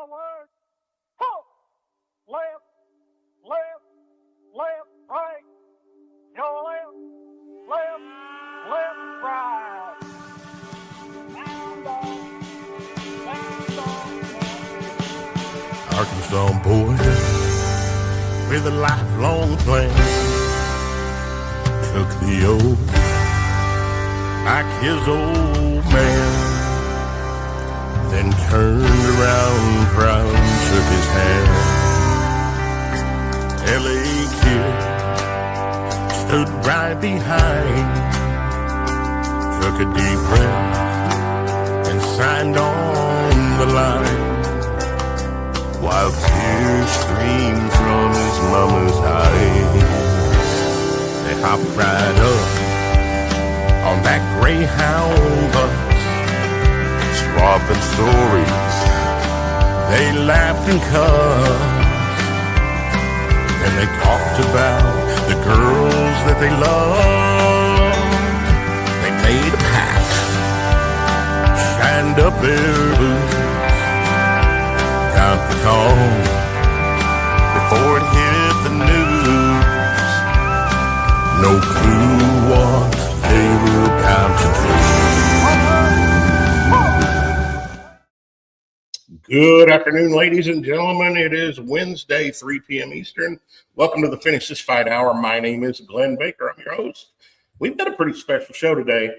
Forward. Halt. Left. Left. Left. Right. Your left. Left. Left. Right. Bound on. Bound on. Arkansas boy with a lifelong plan took the oath like his old man, then turned around proud and shook his hand. L.A. kid stood right behind, took a deep breath and signed on the line, while tears streamed from his mama's eyes. They hopped right up on that Greyhound bus, swapping stories. They laughed and cussed, and they talked about the girls that they loved. They made a pact, shined up their boots, got the call before it hit the news. No clue what they were about to do. Good afternoon, ladies and gentlemen. It is Wednesday, 3 p.m. Eastern. Welcome to the Finish This Fight Hour. My name is Glenn Baker. I'm your host. We've got a pretty special show today,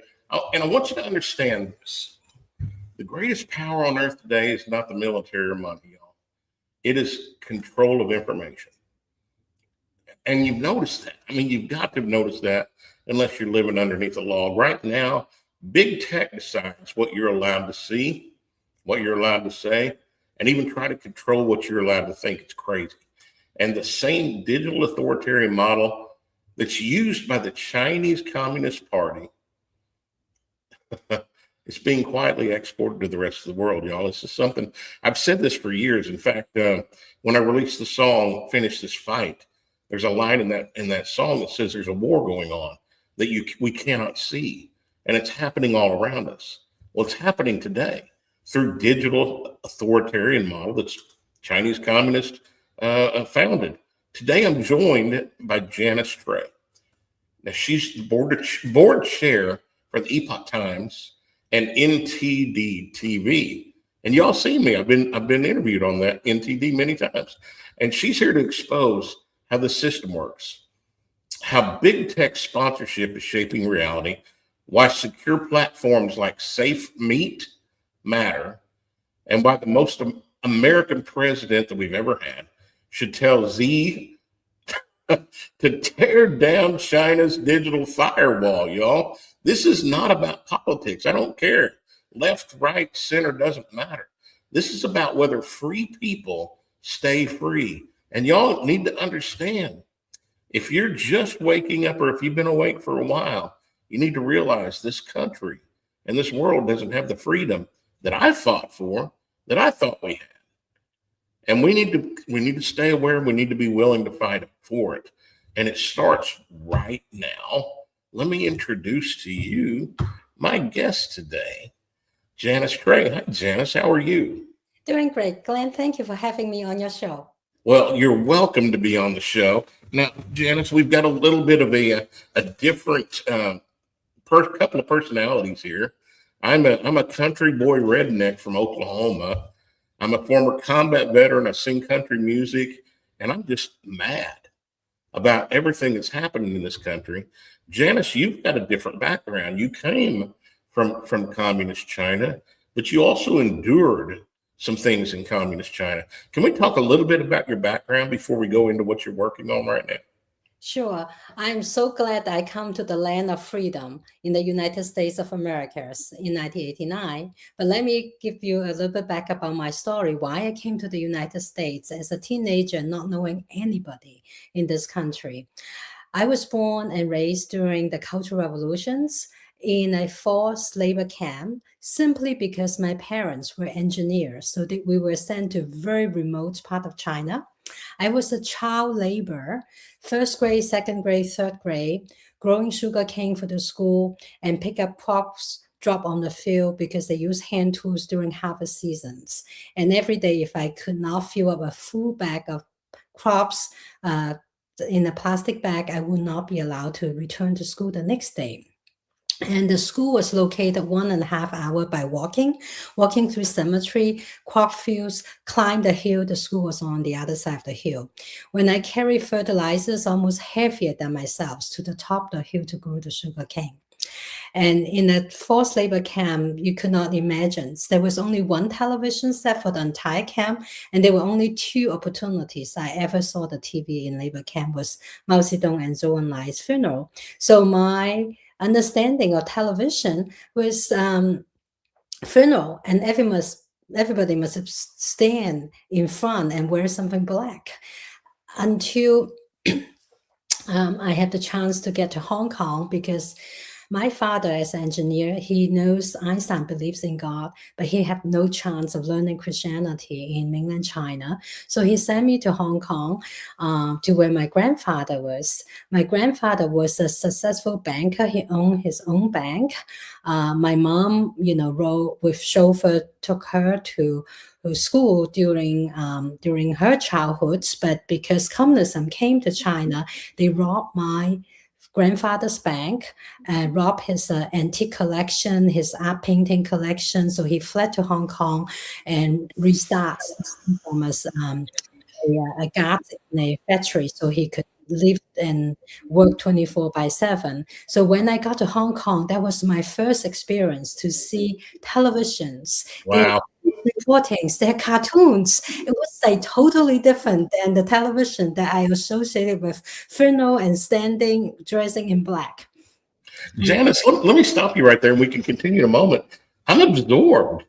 and I want you to understand this. The greatest power on earth today is not the military or money, y'all. It is control of information. And you've noticed that. I mean, you've got to notice that unless you're living underneath a log. Right now, big tech decides what you're allowed to see, what you're allowed to say, and even try to control what you're allowed to think. It's crazy. And the same digital authoritarian model that's used by the Chinese Communist Party it's being quietly exported to the rest of the world, y'all. This is something, I've said this for years. In fact, when I released the song, Finish This Fight, there's a line in that song that says there's a war going on that we cannot see. And it's happening all around us. Well, it's happening today through digital authoritarian model that's Chinese Communist founded. Today, I'm joined by Janice Trey. Now, she's the board chair for the Epoch Times and NTD TV. And y'all see me. I've been interviewed on that NTD many times. And she's here to expose how the system works, how big tech sponsorship is shaping reality, why secure platforms like SafeMeet matter, and why the most American president that we've ever had should tell Xi to tear down China's digital firewall, y'all. This is not about politics. I don't care. Left, right, center, doesn't matter. This is about whether free people stay free. And y'all need to understand, if you're just waking up or if you've been awake for a while, you need to realize this country and this world doesn't have the freedom that I fought for, that I thought we had. And we need to stay aware. We need to be willing to fight for it. And it starts right now. Let me introduce to you my guest today, Janice Trey. Hi, Janice. How are you? Doing great, Glenn. Thank you for having me on your show. Well, you're welcome to be on the show. Now, Janice, we've got a little bit of a different couple of personalities here. I'm a country boy redneck from Oklahoma. I'm a former combat veteran. I sing country music, and I'm just mad about everything that's happening in this country. Janice, you've got a different background. You came from communist China, but you also endured some things in communist China. Can we talk a little bit about your background before we go into what you're working on right now? Sure. I'm so glad I come to the land of freedom in the United States of America in 1989. But let me give you a little bit back about my story, why I came to the United States as a teenager, not knowing anybody in this country. I was born and raised during the Cultural Revolutions in a forced labor camp simply because my parents were engineers. So we were sent to a very remote part of China. I was a child laborer, first grade, second grade, third grade, growing sugar cane for the school and pick up crops drop on the field because they use hand tools during harvest seasons. And every day, if I could not fill up a full bag of crops in a plastic bag, I would not be allowed to return to school the next day. And the school was located 1.5 hours by walking through cemetery, crop fields, climb the hill. The school was on the other side of the hill. When I carried fertilizers almost heavier than myself to the top of the hill to grow the sugar cane. And in a forced labor camp, you could not imagine. There was only one television set for the entire camp, and there were only 2 opportunities I ever saw the TV in labor camp was Mao Zedong and Zhou Enlai's funeral. So my understanding of television was funeral, and everybody must stand in front and wear something black until I had the chance to get to Hong Kong, because my father, as an engineer, he knows Einstein believes in God, but he had no chance of learning Christianity in mainland China. So he sent me to Hong Kong, to where my grandfather was. My grandfather was a successful banker. He owned his own bank. My mom, rode with chauffeur, took her to school during her childhood. But because communism came to China, they robbed my grandfather's bank, robbed his antique collection, his art painting collection. So he fled to Hong Kong and restarted from a guard in a factory, so he could live and work 24/7. So when I got to Hong Kong, that was my first experience to see televisions. Wow. Reportings, their cartoons. It was like totally different than the television that I associated with funeral and dressing in black. Janice, let me stop you right there and we can continue in a moment. I'm absorbed.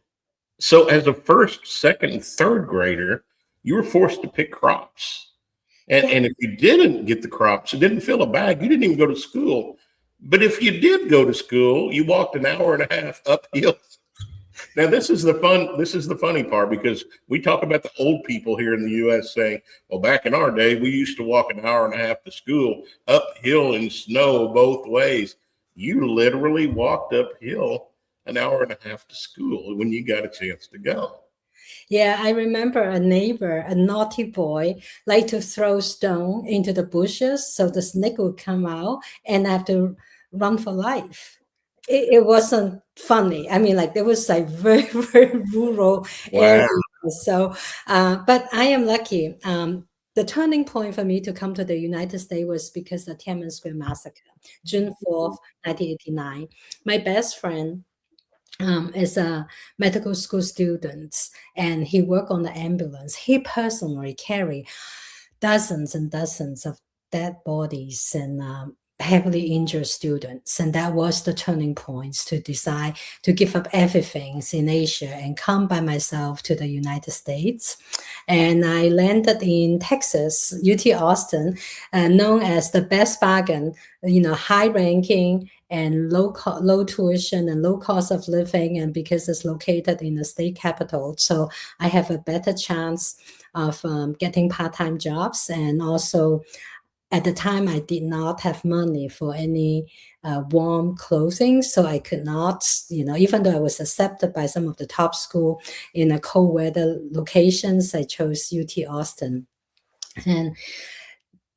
So as a first, second, and third grader, you were forced to pick crops. And if you didn't get the crops, you didn't fill a bag, you didn't even go to school. But if you did go to school, you walked 1.5 hours uphill. Now, this is the funny part, because we talk about the old people here in the U.S. saying, well, back in our day, we used to walk 1.5 hours to school uphill in snow both ways. You literally walked uphill 1.5 hours to school when you got a chance to go. Yeah, I remember a neighbor, a naughty boy, like to throw stone into the bushes so the snake would come out, and I have to run for life. It wasn't funny. I mean, there was very, very rural area. So, but I am lucky. The turning point for me to come to the United States was because the Tiananmen Square massacre, June 4th, 1989. My best friend is a medical school student, and he worked on the ambulance. He personally carried dozens and dozens of dead bodies and heavily injured students. And that was the turning points to decide to give up everything in Asia and come by myself to the United States. And I landed in Texas, UT Austin, known as the best bargain, high ranking and low tuition and low cost of living, and because it's located in the state capital. So I have a better chance of getting part-time jobs. And also, at the time, I did not have money for any warm clothing, so I could not, even though I was accepted by some of the top school in a cold weather locations, I chose UT Austin. And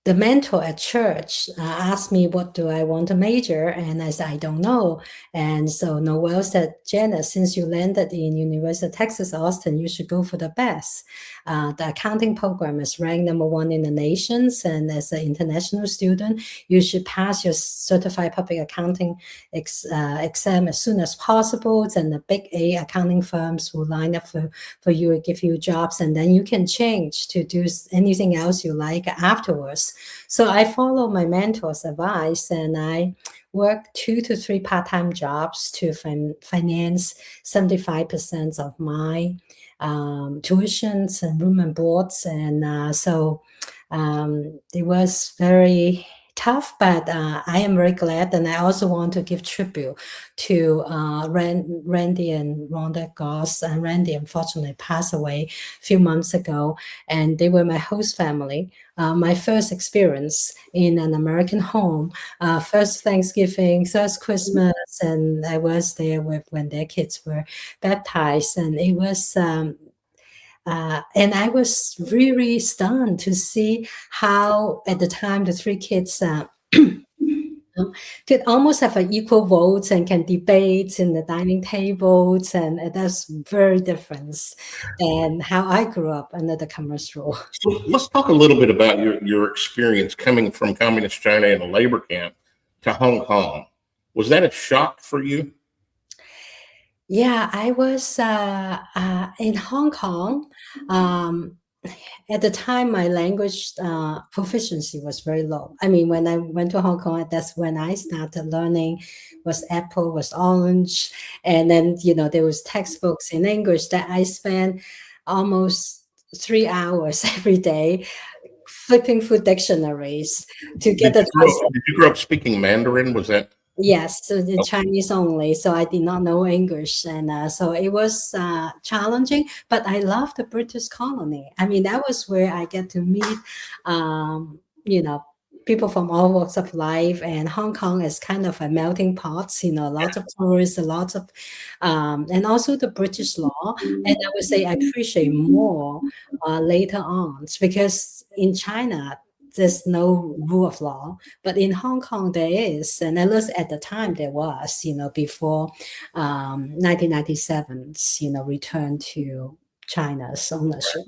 the mentor at church asked me, what do I want to major? And I said, I don't know. And so Noel said, Janice, since you landed in University of Texas, Austin, you should go for the best. The accounting program is ranked #1 in the nations. And as an international student, you should pass your certified public accounting exam as soon as possible. And the big A accounting firms will line up for you and give you jobs. And then you can change to do anything else you like afterwards. So I follow my mentor's advice, and I worked 2 to 3 part-time jobs to finance 75% of my tuitions and room and boards. And so it was very tough, but I am very glad, and I also want to give tribute to Randy and Rhonda Goss. And Randy unfortunately passed away a few months ago, and they were my host family. My first experience in an American home, first Thanksgiving, first Christmas, and I was there when their kids were baptized, and it was. And I was really stunned to see how, at the time, the three kids could almost have an equal votes and can debate in the dining tables, and that's very different than how I grew up under the communist rule. So let's talk a little bit about your experience coming from communist China in a labor camp to Hong Kong. Was that a shock for you? Yeah, I was in Hong Kong. At the time, my language proficiency was very low. I mean, when I went to Hong Kong, that's when I started learning was apple, was orange. And then, there was textbooks in English that I spent almost 3 hours every day flipping through dictionaries to get the Did you grow up speaking Mandarin? Was that? Yes, so the Chinese only. So I did not know English, and so it was challenging. But I love the British colony. I mean, that was where I get to meet, people from all walks of life. And Hong Kong is kind of a melting pot. Lots of tourists, lots of, and also the British law. And I would say I appreciate more later on, because in China, there's no rule of law, but in Hong Kong there is, and at least at the time there was, before 1997, return to China's ownership.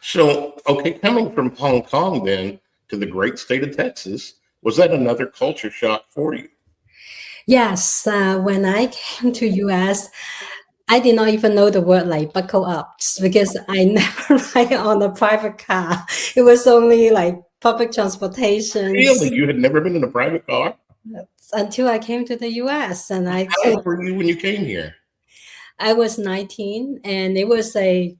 So, okay, coming from Hong Kong then to the great state of Texas, was that another culture shock for you? Yes, when I came to US, I did not even know the word like buckle up, because I never ride on a private car. It was only like public transportation. Really? You had never been in a private car? Until I came to the US. And How old were you when you came here? I was 19, and it was and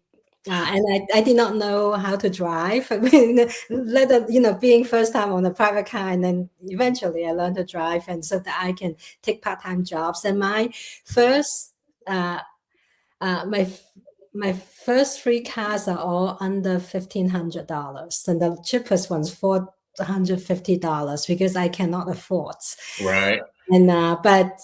I did not know how to drive. I mean, being first time on a private car, and then eventually I learned to drive, and so that I can take part-time jobs. And my first my first three cars are all under $1,500, and the cheapest one's $450 because I cannot afford. Right. And but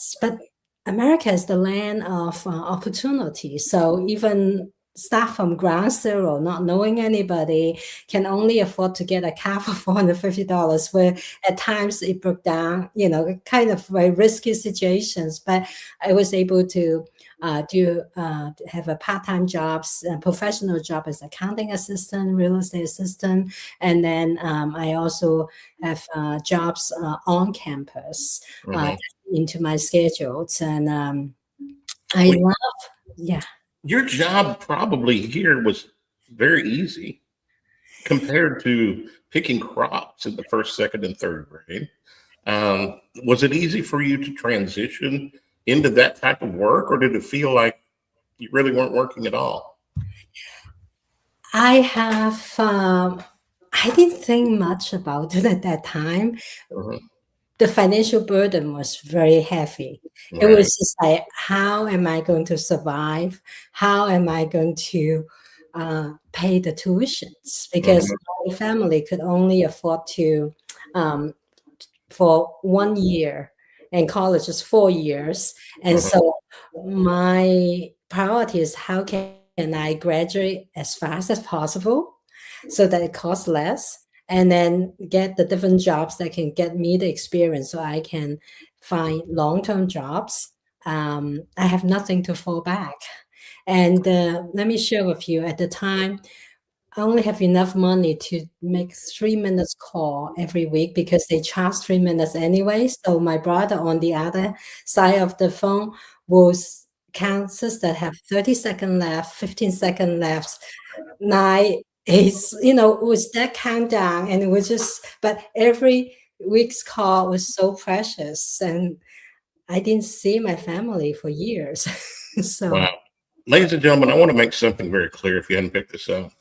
America is the land of opportunity. So even start from ground zero, not knowing anybody, can only afford to get a car for $450, where at times it broke down, kind of very risky situations. But I was able to have a part-time jobs, professional job as accounting assistant, real estate assistant, and then I also have jobs on campus into my schedules, and I love, yeah. Your job probably here was very easy compared to picking crops in the first, second, and third grade. Was it easy for you to transition into that type of work, or did it feel like you really weren't working at all? I didn't think much about it at that time. The financial burden was very heavy. It was just like, how am I going to survive? How am I going to pay the tuitions? Because my family could only afford to, for 1 year, and college is 4 years. And so my priority is, how can I graduate as fast as possible so that it costs less, and then get the different jobs that can get me the experience so I can find long-term jobs. I have nothing to fall back. And let me share with you, at the time, I only have enough money to make 3 minutes call every week, because they charge 3 minutes anyway. So my brother on the other side of the phone was counts that have 30-second left, 15-second left, 9, 8, it was that countdown. And it was just, but every week's call was so precious, and I didn't see my family for years. So, wow. Ladies and gentlemen, I want to make something very clear if you hadn't picked this up.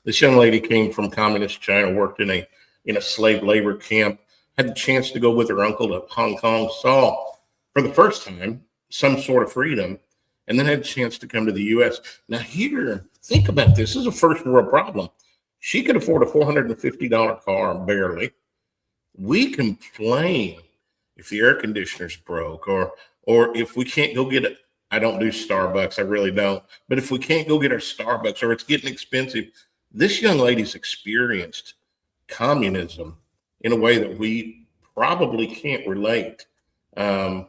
This young lady came from communist China, worked in a slave labor camp. had the chance to go with her uncle to Hong Kong, saw for the first time some sort of freedom, and then had a chance to come to the U.S. Now here, think about this. This is a first world problem. She could afford a $450 car, barely. We complain if the air conditioner's broke, or if we can't go get it. I don't do Starbucks, I really don't. But if we can't go get our Starbucks, or it's getting expensive, this young lady's experienced communism in a way that we probably can't relate.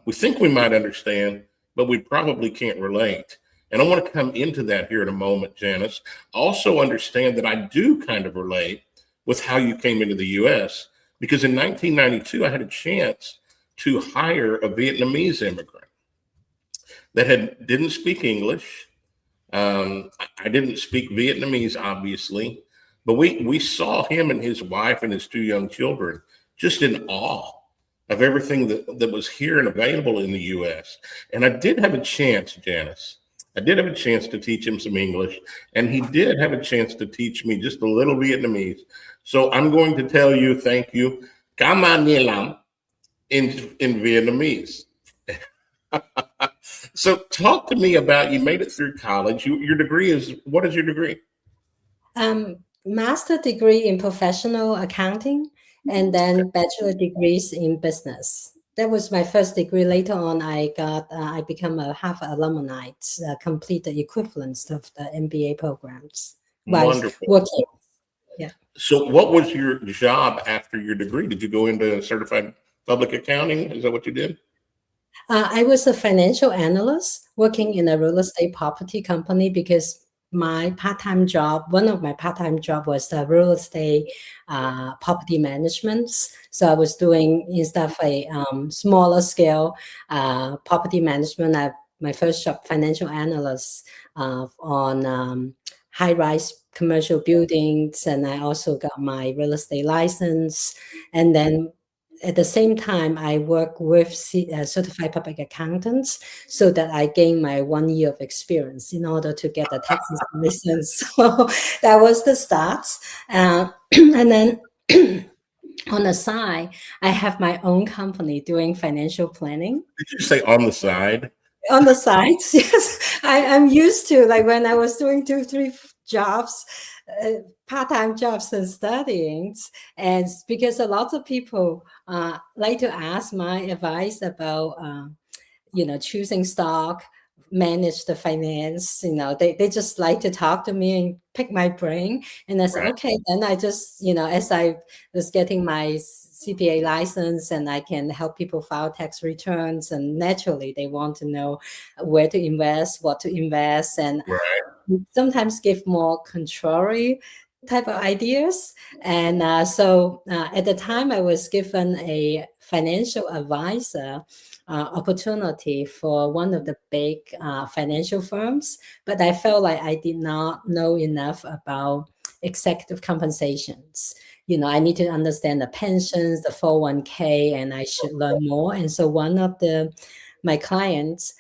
We think we might understand, but we probably can't relate. And I want to come into that here in a moment, Janice. Also understand that I do kind of relate with how you came into the U.S., because in 1992, I had a chance to hire a Vietnamese immigrant that didn't speak English. I didn't speak Vietnamese, obviously, but we saw him and his wife and his two young children just in awe of everything that was here and available in the U.S. And I did have a chance, Janice. I did have a chance to teach him some English, and he did have a chance to teach me just a little Vietnamese. So I'm going to tell you, thank you, Cảm ơn nhiều lắm, in Vietnamese. So talk to me about, you made it through college. Your degree is, what is your degree? Master degree in professional accounting, and then bachelor degrees in business. That was my first degree. Later on, I become a Harvard alumni, complete the equivalence of the MBA programs while Wonderful. working. Yeah. So what was your job after your degree? Did you go into certified public accounting? Is that what you did? I was a financial analyst working in a real estate property company, because my part-time job, one of my part-time job was real estate property management. So I was doing, instead of a smaller scale property management, my first job, financial analyst on high-rise commercial buildings, and I also got my real estate license. And then at the same time, I work with certified public accountants, so that I gain my 1 year of experience in order to get the Texas license. So that was the start. And then on the side, I have my own company doing financial planning. Did you say on the side? On the side, yes. I'm used to, like, when I was doing 2-3 jobs, part-time jobs and studying, and because a lot of people like to ask my advice about choosing stock, manage the finance. They just like to talk to me and pick my brain. And I said, Right. okay, then I just, as I was getting my CPA license, and I can help people file tax returns, and naturally they want to know where to invest, what to invest, and Right. sometimes give more contrary type of ideas. And so at the time, I was given a financial advisor opportunity for one of the big financial firms, but I felt like I did not know enough about executive compensations. I need to understand the pensions, the 401k, and I should learn more. And so one of my clients,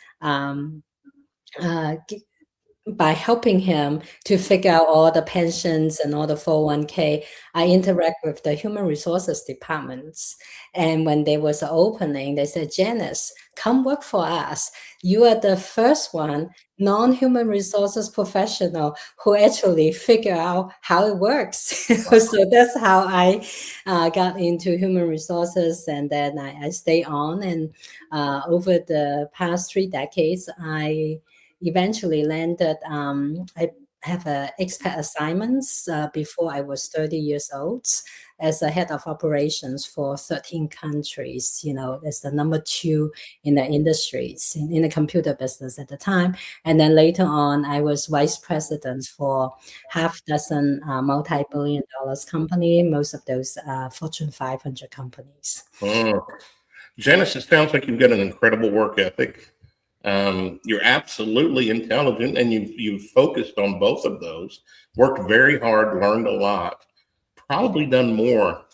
by helping him to figure out all the pensions and all the 401k, I interact with the human resources departments. And when there was an opening, they said, Janice, come work for us. You are the first one, non-human resources professional, who actually figure out how it works. So that's how I got into human resources. And then I stay on. And over the past 3 decades, I eventually landed, I have expat assignments before I was 30 years old as a head of operations for 13 countries, as the number 2 in the industries, in the computer business at the time. And then later on, I was vice president for half dozen multi-billion dollars company, most of those Fortune 500 companies. Janice, it sounds like you've got an incredible work ethic. You're absolutely intelligent, and you've focused on both of those, worked very hard, learned a lot, probably done more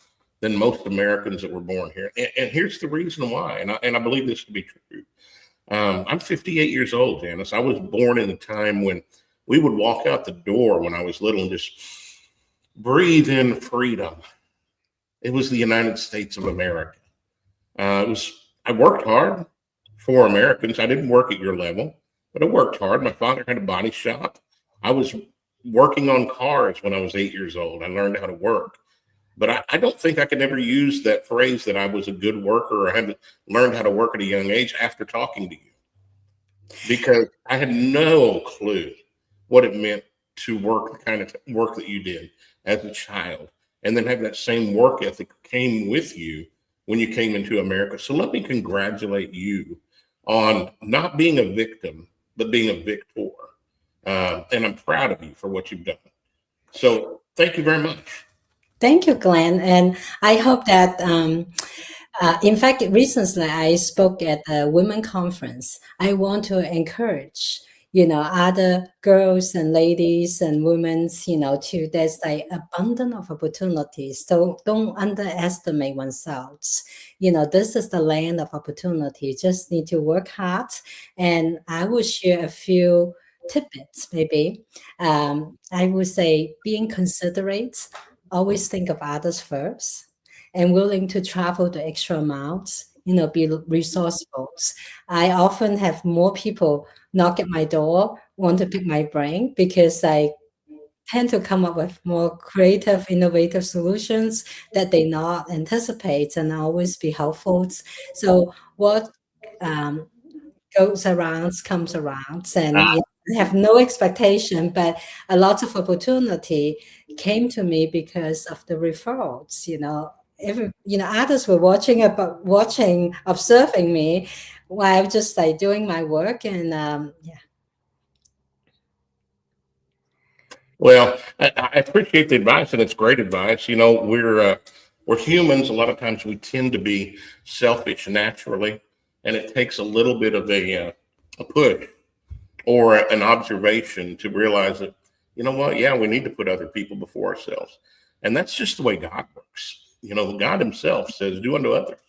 than most Americans that were born here. And here's the reason why, and I believe this to be true. I'm 58 years old, Janice. I was born in a time when we would walk out the door when I was little and just breathe in freedom. It was the United States of America. I worked hard for Americans. I didn't work at your level, but I worked hard. My father had a body shop. I was working on cars when I was 8 years old. I learned how to work. But I don't think I could ever use that phrase that I was a good worker or I had learned how to work at a young age after talking to you, because I had no clue what it meant to work the kind of work that you did as a child, and then have that same work ethic came with you when you came into America. So let me congratulate you on not being a victim, but being a victor. And I'm proud of you for what you've done. So thank you very much. Thank you, Glenn. And I hope that, in fact, recently I spoke at a women conference. I want to encourage, other girls and ladies and women, there's like abundance of opportunities. So don't underestimate oneself. This is the land of opportunity. Just need to work hard. And I will share a few tidbits, maybe. I would say being considerate, always think of others first, and willing to travel the extra miles, be resourceful. I often have more people knock at my door, want to pick my brain, because I tend to come up with more creative, innovative solutions that they not anticipate, and always be helpful. So what goes around comes around, and I have no expectation, but a lot of opportunity came to me because of the referrals. Others were watching, observing me while just like doing my work, and yeah. Well, I appreciate the advice, and it's great advice. We're humans. A lot of times we tend to be selfish naturally, and it takes a little bit of a push or an observation to realize that, you know what? Yeah, we need to put other people before ourselves, and that's just the way God works. God Himself says, "Do unto others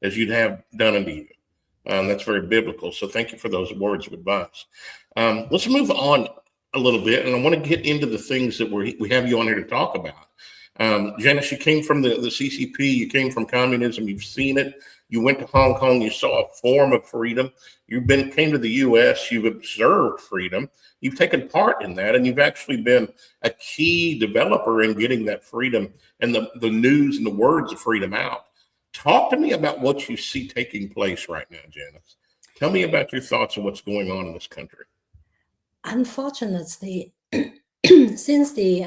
as you'd have done unto you." That's very biblical. So thank you for those words of advice. Let's move on a little bit, and I want to get into the things that we have you on here to talk about. Janice, you came from the CCP, you came from communism, you've seen it. You went to Hong Kong, you saw a form of freedom. Came to the U.S., you've observed freedom. You've taken part in that, and you've actually been a key developer in getting that freedom and the news and the words of freedom out. Talk to me about what you see taking place right now, Janice. Tell me about your thoughts on what's going on in this country. Unfortunately, since the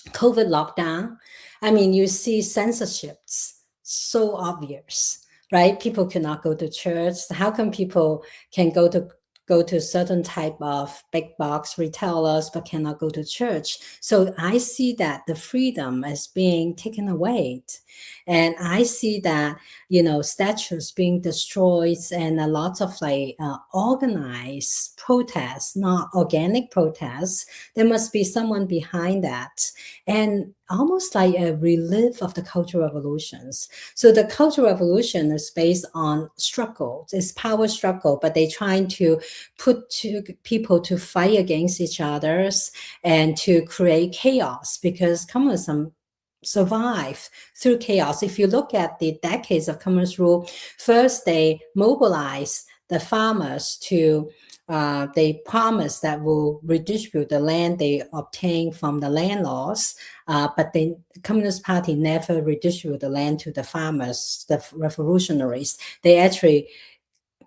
COVID lockdown, you see censorships so obvious, right? People cannot go to church. How come people can go to certain type of big box retailers but cannot go to church? So I see that the freedom is being taken away. And I see that, statues being destroyed, and a lot of organized protests, not organic protests. There must be someone behind that. And almost like a relief of the Cultural Revolutions. So the Cultural Revolution is based on struggle. It's power struggle, but they're trying to put people to fight against each other and to create chaos, because communism survive through chaos. If you look at the decades of communist rule, first they mobilize the farmers to they promise that will redistribute the land they obtain from the landlords, but the Communist Party never redistribute the land to the farmers, the revolutionaries. They actually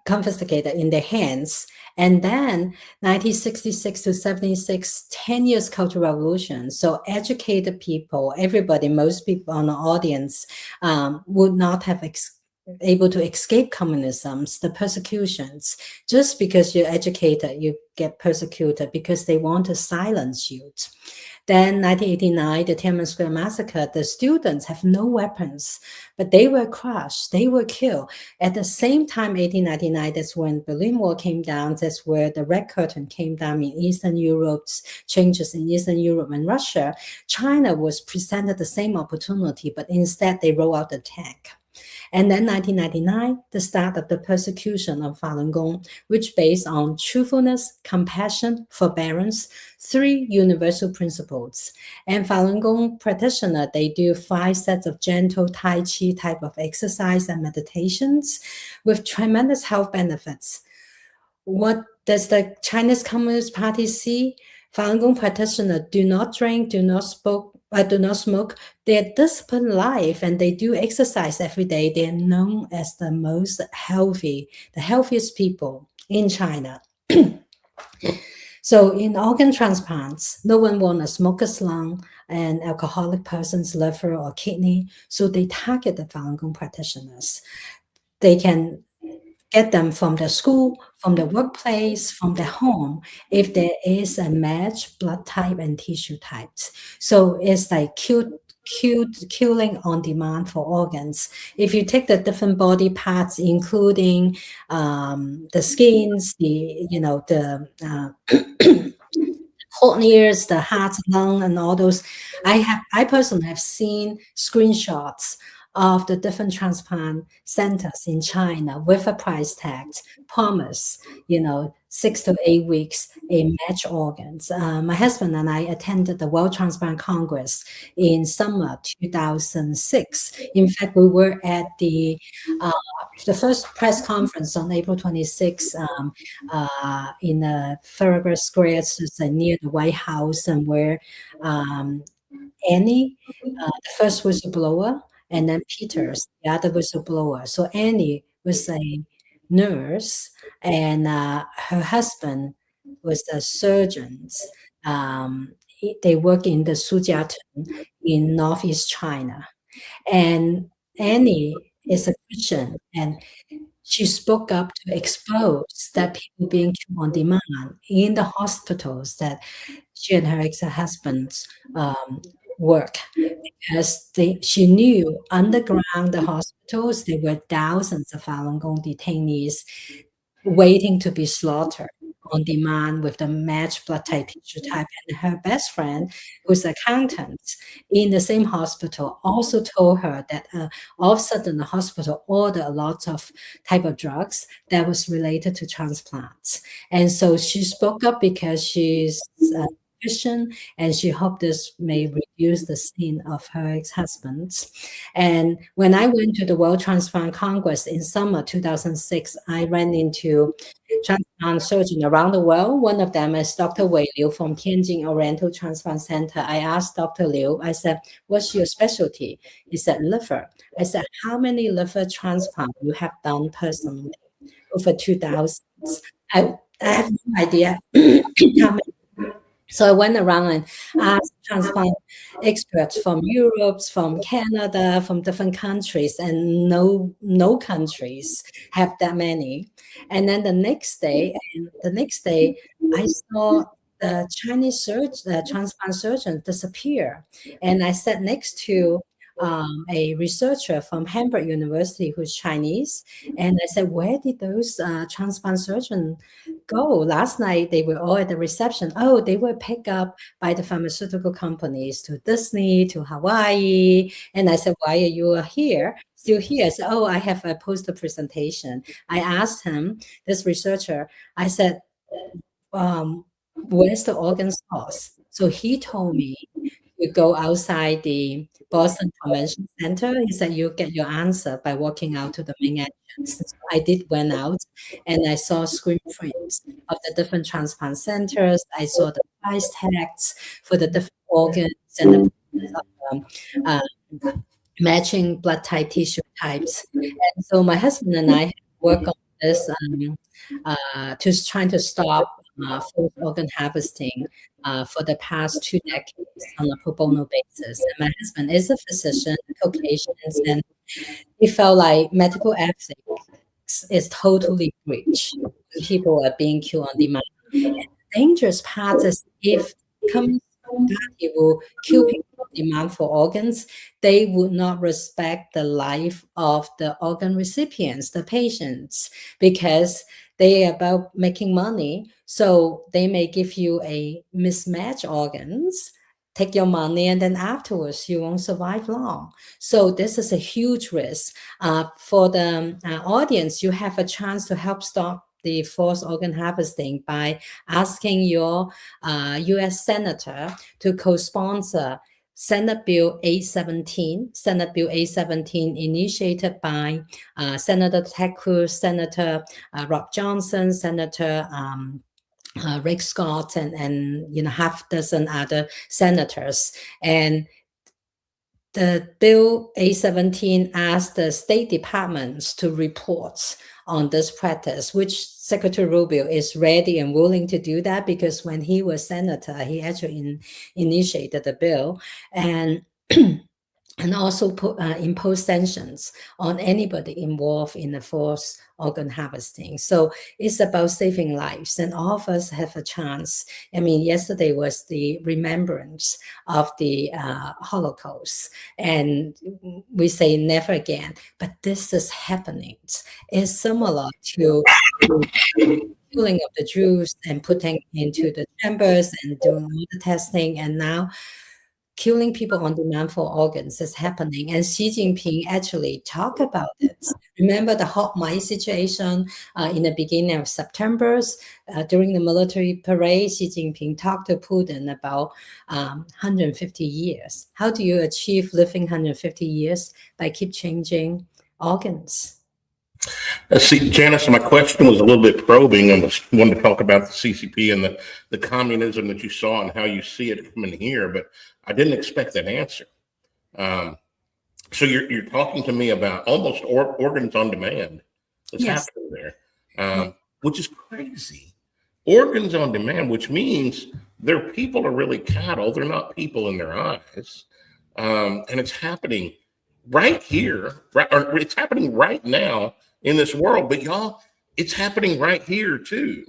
confiscated in their hands. And then 1966 to 76, 10 years Cultural Revolution. So educated people, everybody, most people on the audience would not have able to escape communism, the persecutions. Just because you're educated, you get persecuted because they want to silence you. Then 1989, the Tiananmen Square massacre, the students have no weapons, but they were crushed, they were killed. At the same time, 1899, that's when Berlin Wall came down, that's where the Red Curtain came down in Eastern Europe, changes in Eastern Europe and Russia. China was presented the same opportunity, but instead they rolled out the tank. And then 1999, the start of the persecution of Falun Gong, which based on truthfulness, compassion, forbearance, 3 universal principles. And Falun Gong practitioner, they do 5 sets of gentle Tai Chi type of exercise and meditations with tremendous health benefits. What does the Chinese Communist Party see? Falun Gong practitioners do not drink, do not smoke. They're disciplined life and they do exercise every day. They're known as the most healthy, the healthiest people in China. So in organ transplants, no one wants a smoker's lung, an alcoholic person's liver or kidney. So they target the Falun Gong practitioners. They can get them from the school, from the workplace, from the home, if there is a match blood type and tissue types. So it's like killing on demand for organs. If you take the different body parts, including the skins, the corneas, the heart, lung, and all those, I personally have seen screenshots of the different transplant centers in China with a price tag, promise, 6 to 8 weeks in match organs. My husband and I attended the World Transplant Congress in summer 2006. In fact, we were at the first press conference on April 26 in the Farragut Square, near the White House, and where Annie, the first whistleblower, and then Peters, the other whistleblower. So Annie was a nurse, and her husband was a surgeon. They work in the Sujiatun in Northeast China. And Annie is a Christian, and she spoke up to expose that people being killed on demand in the hospitals that she and her ex-husband work, because she knew underground the hospitals there were thousands of Falun Gong detainees waiting to be slaughtered on demand with the matched blood type, tissue type. And her best friend, who's an accountant in the same hospital, also told her that all of a sudden the hospital ordered a lot of type of drugs that was related to transplants. And so she spoke up because she's Christian, and she hoped this may reduce the sin of her ex-husbands. And when I went to the World Transplant Congress in summer 2006, I ran into transplant surgeons around the world. One of them is Dr. Wei Liu from Tianjin Oriental Transplant Center. I asked Dr. Liu, I said, what's your specialty? He said, liver. I said, how many liver transplants you have done personally? Over 2,000. I have no idea how many. So I went around and asked transplant experts from Europe, from Canada, from different countries, and no countries have that many. And then the next day, I saw the Chinese transplant surgeon disappear, and I sat next to a researcher from Hamburg University who's Chinese, and I said, where did those transplant surgeons go? Last night they were all at the reception. Oh, they were picked up by the pharmaceutical companies to Disney, to Hawaii. And I said, why are you still here? I said, oh, I have a poster presentation. I asked him, this researcher, I said, where's the organ source? So he told me, you go outside the Boston Convention Center. He said you get your answer by walking out to the main entrance. So I went out, and I saw screen prints of the different transplant centers. I saw the price tags for the different organs and the matching blood type, tissue types. And so my husband and I work on this to trying to stop forced organ harvesting for the past 2 decades on a pro bono basis. And my husband is a physician, Caucasian, and he felt like medical ethics is totally breached. People are being killed on demand. And the dangerous part is if Communist Party will kill people on demand for organs, they would not respect the life of the organ recipients, the patients, because they are about making money. So they may give you a mismatched organs take your money, and then afterwards you won't survive long. So this is a huge risk. For the audience, you have a chance to help stop the forced organ harvesting by asking your U.S. senator to co-sponsor Senate Bill 817. Senate Bill 817 initiated by Senator Ted Cruz, Senator Rob Johnson, Senator Rick Scott, and half dozen other senators. And the Bill 817 asked the State Departments to report on this practice, which Secretary Rubio is ready and willing to do that, because when he was senator, he actually initiated the bill, and and also impose sanctions on anybody involved in the forced organ harvesting. So it's about saving lives, and all of us have a chance. I mean, yesterday was the remembrance of the Holocaust, and we say never again, but this is happening. It's similar to killing of the Jews and putting into the chambers and doing all the testing, and now killing people on demand for organs is happening. And Xi Jinping actually talked about it. Remember the hot mice situation in the beginning of September, during the military parade, Xi Jinping talked to Putin about 150 years. How do you achieve living 150 years? By keep changing organs. See, Janice, my question was a little bit probing. I wanted to talk about the CCP and the communism that you saw and how you see it coming here, but I didn't expect that answer. So you're talking to me about almost organs on demand that's happening there, which is crazy. Organs on demand, which means their people are really cattle. They're not people in their eyes. And it's happening right here, or it's happening right now in this world, but y'all, it's happening right here too.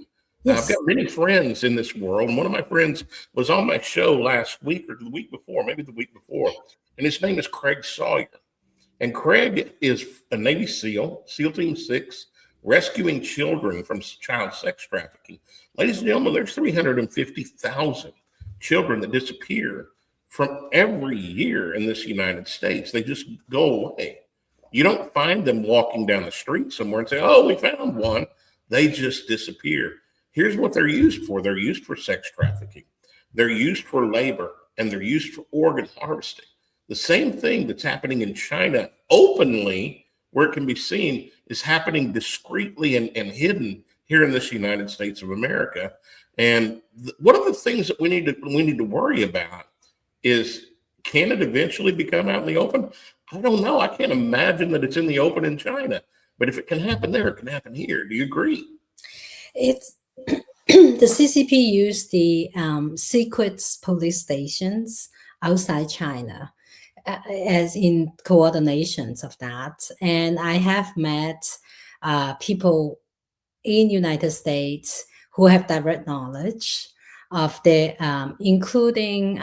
I've got many friends in this world, and one of my friends was on my show last week or the week before, maybe the week before, and his name is Craig Sawyer. And Craig is a Navy SEAL, SEAL Team 6, rescuing children from child sex trafficking. Ladies and gentlemen, there's 350,000 children that disappear from every year in this United States. They just go away. You don't find them walking down the street somewhere and say, oh, we found one. They just disappear. Here's what they're used for. They're used for sex trafficking. They're used for labor, and they're used for organ harvesting. The same thing that's happening in China openly, where it can be seen, is happening discreetly and hidden here in this United States of America. And one of the things that we need to worry about is, can it eventually become out in the open? I don't know. I can't imagine that it's in the open in China. But if it can happen there, it can happen here. Do you agree? It's the CCP used the secret police stations outside China as in coordinations of that. And I have met people in United States who have direct knowledge of the, including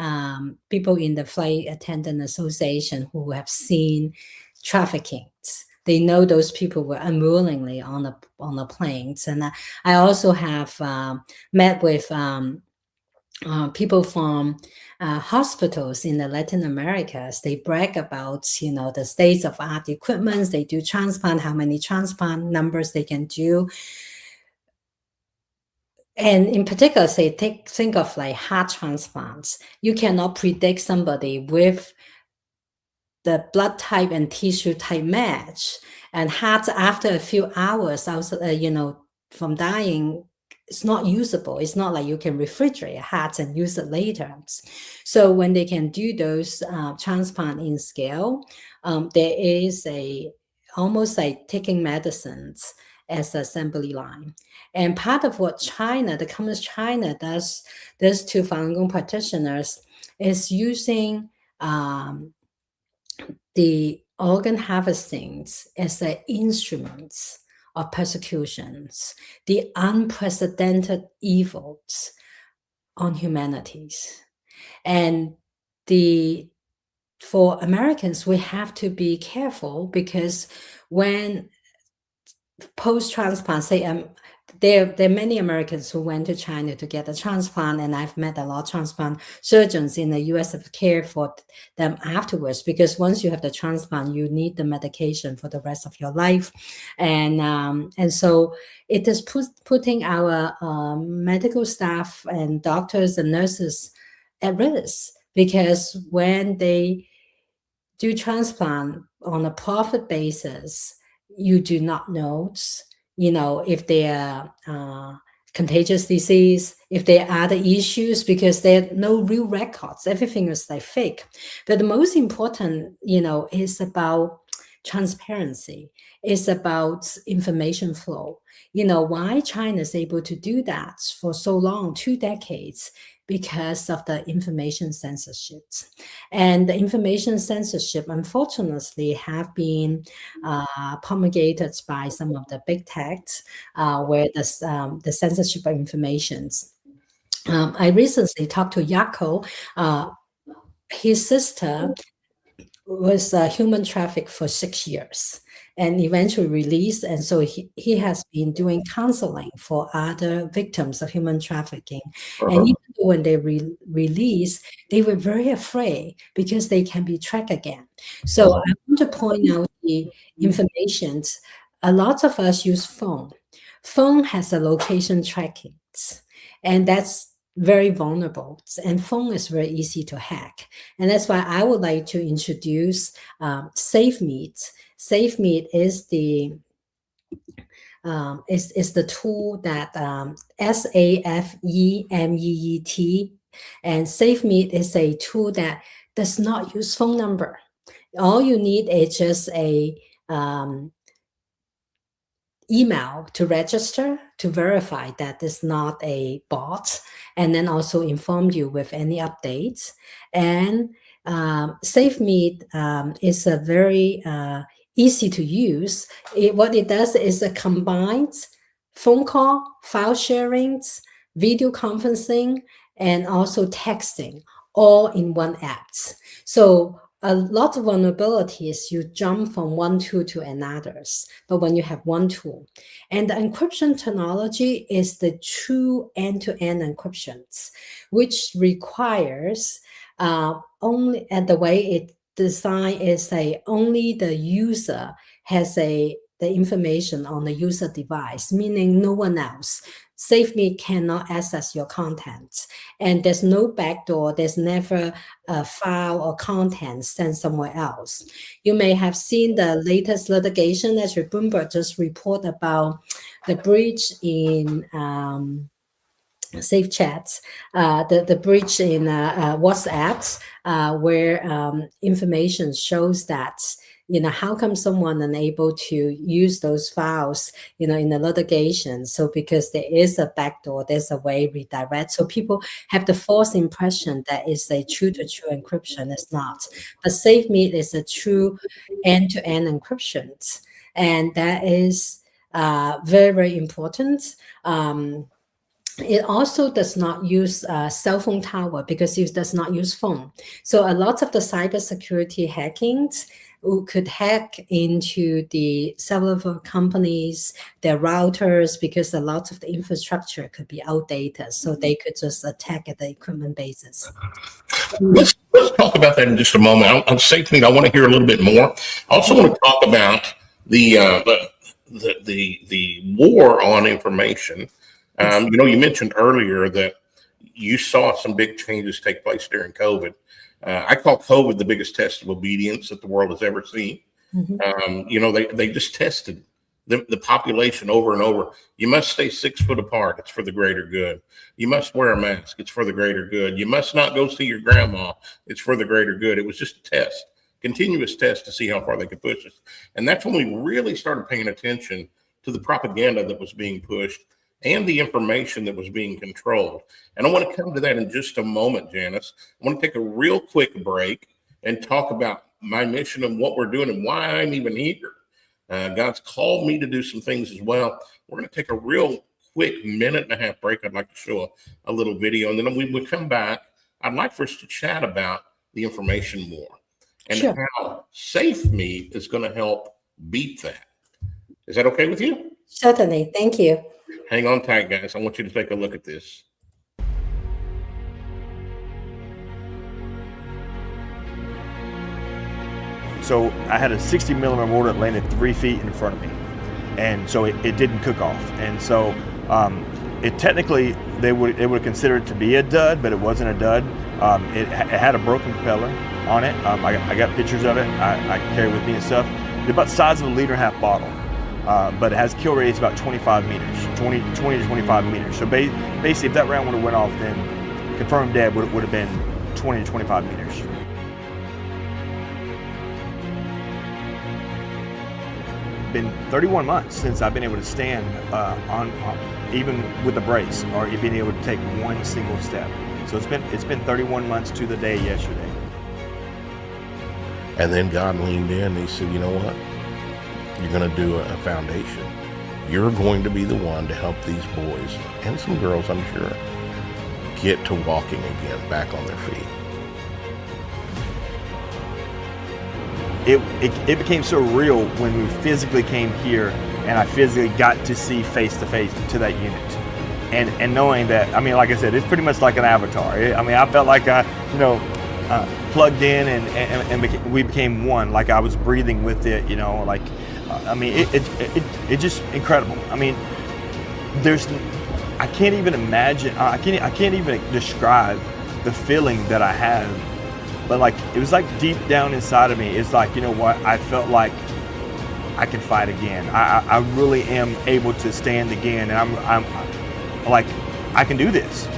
people in the Flight Attendant Association who have seen trafficking. They know those people were unwillingly on the planes. And I also have met with people from hospitals in the Latin Americas. They brag about, the state of art equipment. They do transplant, how many transplant numbers they can do. And in particular, say, think of like heart transplants. You cannot predict somebody with the blood type and tissue type match, and heart after a few hours, from dying, it's not usable. It's not like you can refrigerate hearts and use it later. So when they can do those transplant in scale, there is almost like taking medicines as assembly line. And part of what China, the Communist China does to Falun Gong practitioners is using the organ harvestings as an instruments of persecutions, the unprecedented evils on humanities. And for Americans, we have to be careful, because when post-transplant, say there are many Americans who went to China to get a transplant, and I've met a lot of transplant surgeons in the US have cared for them afterwards, because once you have the transplant, you need the medication for the rest of your life. And so it is putting our medical staff and doctors and nurses at risk, because when they do transplant on a profit basis, you do not know, if they are contagious disease, if there are other issues, because there are no real records. Everything is like fake. But the most important, is about transparency. It's about information flow. Why China is able to do that for so long, 2 decades, because of the information censorship. And the information censorship, unfortunately, have been promulgated by some of the big techs, where the censorship of informations. I recently talked to Yako. His sister was human trafficked for 6 years and eventually released. And so he has been doing counseling for other victims of human trafficking. And even though when they release, they were very afraid because they can be tracked again. So I want to point out the information. A lot of us use phone. Phone has a location tracking, and that's very vulnerable, and phone is very easy to hack. And that's why I would like to introduce SafeMeet. SafeMeet is the tool that SafeMeet, and SafeMeet is a tool that does not use phone number. All you need is just a email to register, to verify that it's not a bot, and then also inform you with any updates. And SafeMeet is a very easy to use. What it does is it combines phone call, file sharing, video conferencing, and also texting all in one app. So a lot of vulnerabilities, you jump from one tool to another, but when you have one tool. And the encryption technology is the true end-to-end encryptions, which requires only, and the way it designed is only the user has the information on the user device, meaning no one else. SafeMeet cannot access your content, and there's no backdoor. There's never a file or content sent somewhere else. You may have seen the latest litigation that Bloomberg just reported about the breach in Safe Chats, the breach in WhatsApp, where information shows that, how come someone unable to use those files, in the litigation? So because there is a backdoor, there's a way redirect. So people have the false impression that it's a true-to-true encryption. It's not. But SafeMeet is a true end-to-end encryption. And that is very, very important. It also does not use cell phone tower, because it does not use phone. So a lot of the cybersecurity hackings could hack into the cellular companies, their routers, because a lot of the infrastructure could be outdated. So they could just attack at the equipment basis. Let's talk about that in just a moment. On SafeMeet, I want to hear a little bit more. I also want to talk about the war on information. You mentioned earlier that you saw some big changes take place during COVID. I call COVID the biggest test of obedience that the world has ever seen. Mm-hmm. They just tested the population over and over. You must stay 6 foot apart. It's for the greater good. You must wear a mask. It's for the greater good. You must not go see your grandma. It's for the greater good. It was just a test, continuous test to see how far they could push us. And that's when we really started paying attention to the propaganda that was being pushed and the information that was being controlled. And I want to come to that in just a moment, Janice. I want to take a real quick break and talk about my mission and what we're doing and why I'm even here. God's called me to do some things as well. We're going to take a real quick 1.5-minute break. I'd like to show a little video, and then when we come back, I'd like for us to chat about the information war and how SafeMeet is going to help beat that. Is that okay with you? Certainly. Thank you. Hang on tight, guys. I want you to take a look at this. So I had a 60 millimeter mortar that landed 3 feet in front of me, and so it didn't cook off. And so it technically they would consider it to be a dud, but it wasn't a dud. It had a broken propeller on it. I got pictures of it. I carry with me and stuff. It's about the size of a 1.5 liter bottle, but it has kill radius about 25 meters, 20 to 25 meters. So basically, if that round would have went off, then confirmed dead would have been 20 to 25 meters. Been 31 months since I've been able to stand on even with a brace or being able to take one single step. So it's been 31 months to the day yesterday. And then God leaned in and he said, you know what? You're going to do a foundation. You're going to be the one to help these boys and some girls, I'm sure, get to walking again, back on their feet. It became so real when we physically came here and I physically got to see face to face to that unit. And knowing that, I mean, like I said, it's pretty much like an avatar. I felt like I, plugged in and we became one, like I was breathing with it, it's just incredible. I mean, I can't even imagine, I can't even describe the feeling that I had. But like, it was like deep down inside of me, it's like, you know what, I felt like I can fight again. I really am able to stand again, and I'm like, I can do this.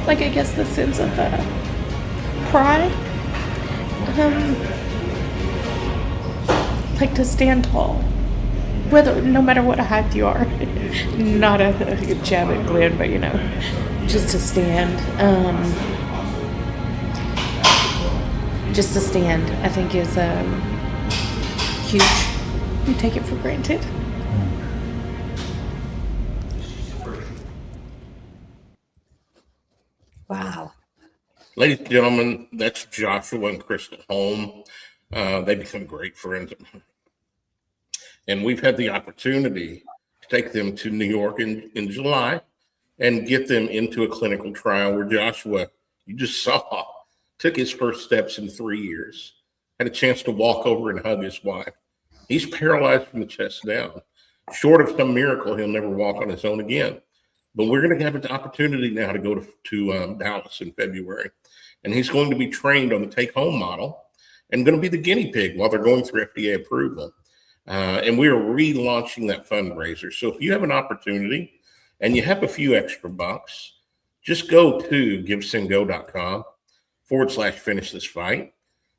Like, I guess the sense of pride, like to stand tall, no matter what height you are. Not a jab at Glenn, but just to stand. Just to stand, I think is huge. You take it for granted. Wow. Ladies and gentlemen, that's Joshua and Crystal Holm. They become great friends. And we've had the opportunity to take them to New York in July and get them into a clinical trial where Joshua, you just saw, took his first steps in 3 years, had a chance to walk over and hug his wife. He's paralyzed from the chest down. Short of some miracle, he'll never walk on his own again. But we're going to have an opportunity now to go to Dallas in February. And he's going to be trained on the take-home model and going to be the guinea pig while they're going through FDA approval. And we are relaunching that fundraiser. So if you have an opportunity and you have a few extra bucks, just go to givesendgo.com/finish this fight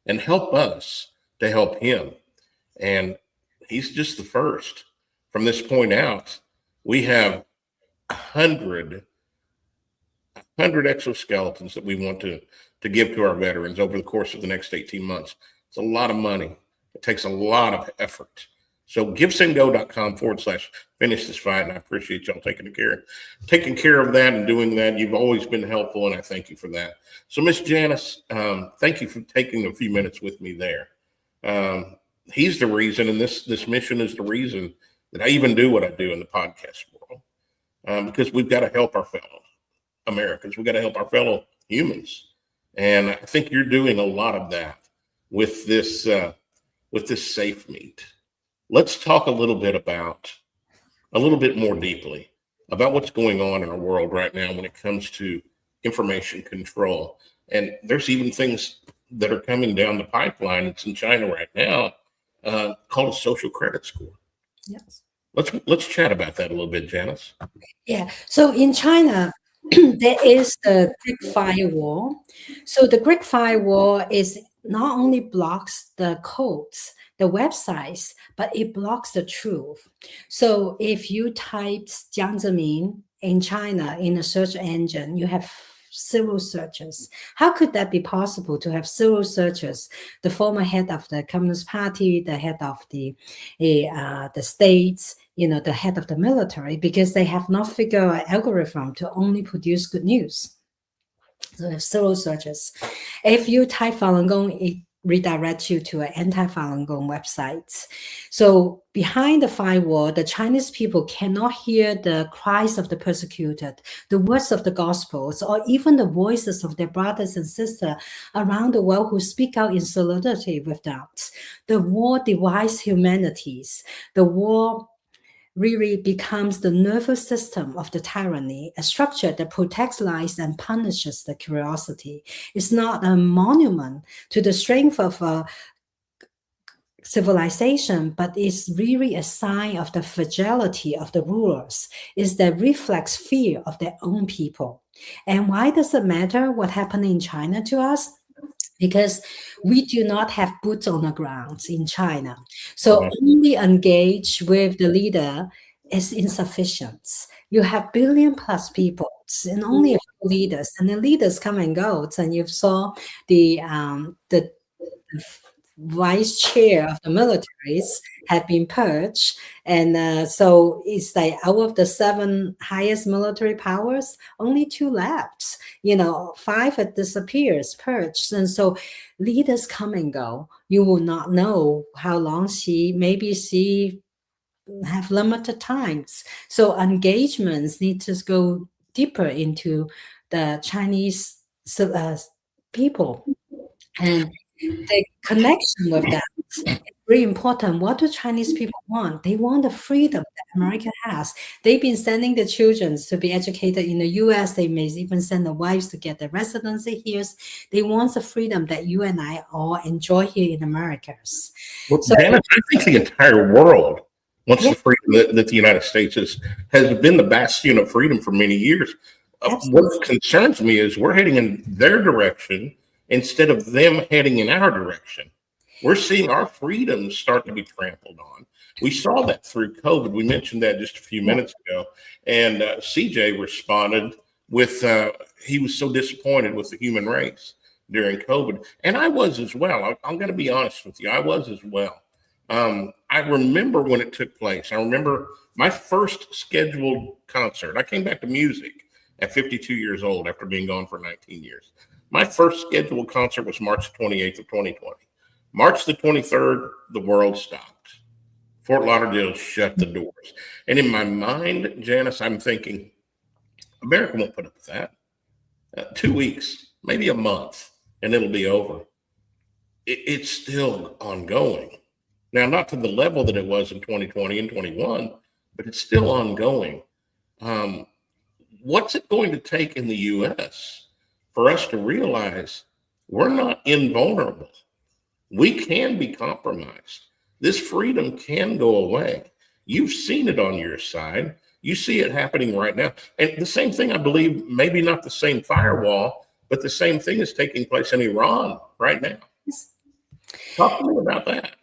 and help us to help him. And he's just the first. From this point out, we have 100 exoskeletons that we want to give to our veterans over the course of the next 18 months. It's a lot of money. It takes a lot of effort. So givesendgo.com/finish this fight. And I appreciate y'all taking care of that and doing that. You've always been helpful, and I thank you for that. So Miss Janice, thank you for taking a few minutes with me there. He's the reason, and this mission is the reason that I even do what I do in the podcast world. Because we've got to help our fellow Americans. We've got to help our fellow humans. And I think you're doing a lot of that with this SafeMeet. Let's talk a little bit more deeply about what's going on in our world right now when it comes to information control. And there's even things that are coming down the pipeline. It's in China right now, called a social credit score. Yes. Let's chat about that a little bit, Janice. Yeah. So in China, there is the Great Firewall. So the Great Firewall is not only blocks the codes, the websites, but it blocks the truth. So if you type Jiang Zemin in China in a search engine, you have 0 searches. How could that be possible to have 0 searches? The former head of the Communist Party, the head of the states, the head of the military, because they have not figured out an algorithm to only produce good news. So they have 0 searches. If you type Falun Gong, it redirect you to an anti-Falun Gong website. So behind the firewall, the Chinese people cannot hear the cries of the persecuted, the words of the Gospels, or even the voices of their brothers and sisters around the world who speak out in solidarity with them. The war divides humanities. The war really becomes the nervous system of the tyranny, a structure that protects lives and punishes the curiosity. It's not a monument to the strength of a civilization, but it's really a sign of the fragility of the rulers. It's the reflex fear of their own people. And why does it matter what happened in China to us? Because we do not have boots on the ground in China. So Right. only engage with the leader is insufficient. You have billion plus people and only a few leaders, and the leaders come and go. And you saw the vice chair of the militaries had been purged, and so it's like out of the 7 highest military powers, only 2 left. 5 had disappears, purged, and so leaders come and go. You will not know how long maybe she have limited times. So engagements need to go deeper into the Chinese people, and the connection with them is very important. What do Chinese people want? They want the freedom that America has. They've been sending the children to be educated in the US. They may even send the wives to get the residency here. They want the freedom that you and I all enjoy here in America. Well, So- Janice, I think the entire world wants Yeah. the freedom that the United States has been the bastion of freedom for many years. Absolutely. What concerns me is we're heading in their direction instead of them heading in our direction. We're seeing our freedoms start to be trampled on. We saw that through COVID. We mentioned that just a few minutes ago. And CJ responded with, he was so disappointed with the human race during COVID. And I was as well. I'm going to be honest with you. I was as well. I remember when it took place. I remember my first scheduled concert. I came back to music at 52 years old after being gone for 19 years. My first scheduled concert was March 28th of 2020. March the 23rd, the world stopped. Fort Lauderdale shut the doors. And in my mind, Janice, I'm thinking, America won't put up with that. 2 weeks, maybe a month, and it'll be over. It's still ongoing. Now, not to the level that it was in 2020 and 21, but it's still ongoing. What's it going to take in the U.S. for us to realize we're not invulnerable? We can be compromised. This freedom can go away. You've seen it on your side. You see it happening right now. And the same thing, I believe, maybe not the same firewall, but the same thing is taking place in Iran right now. Talk to me about that.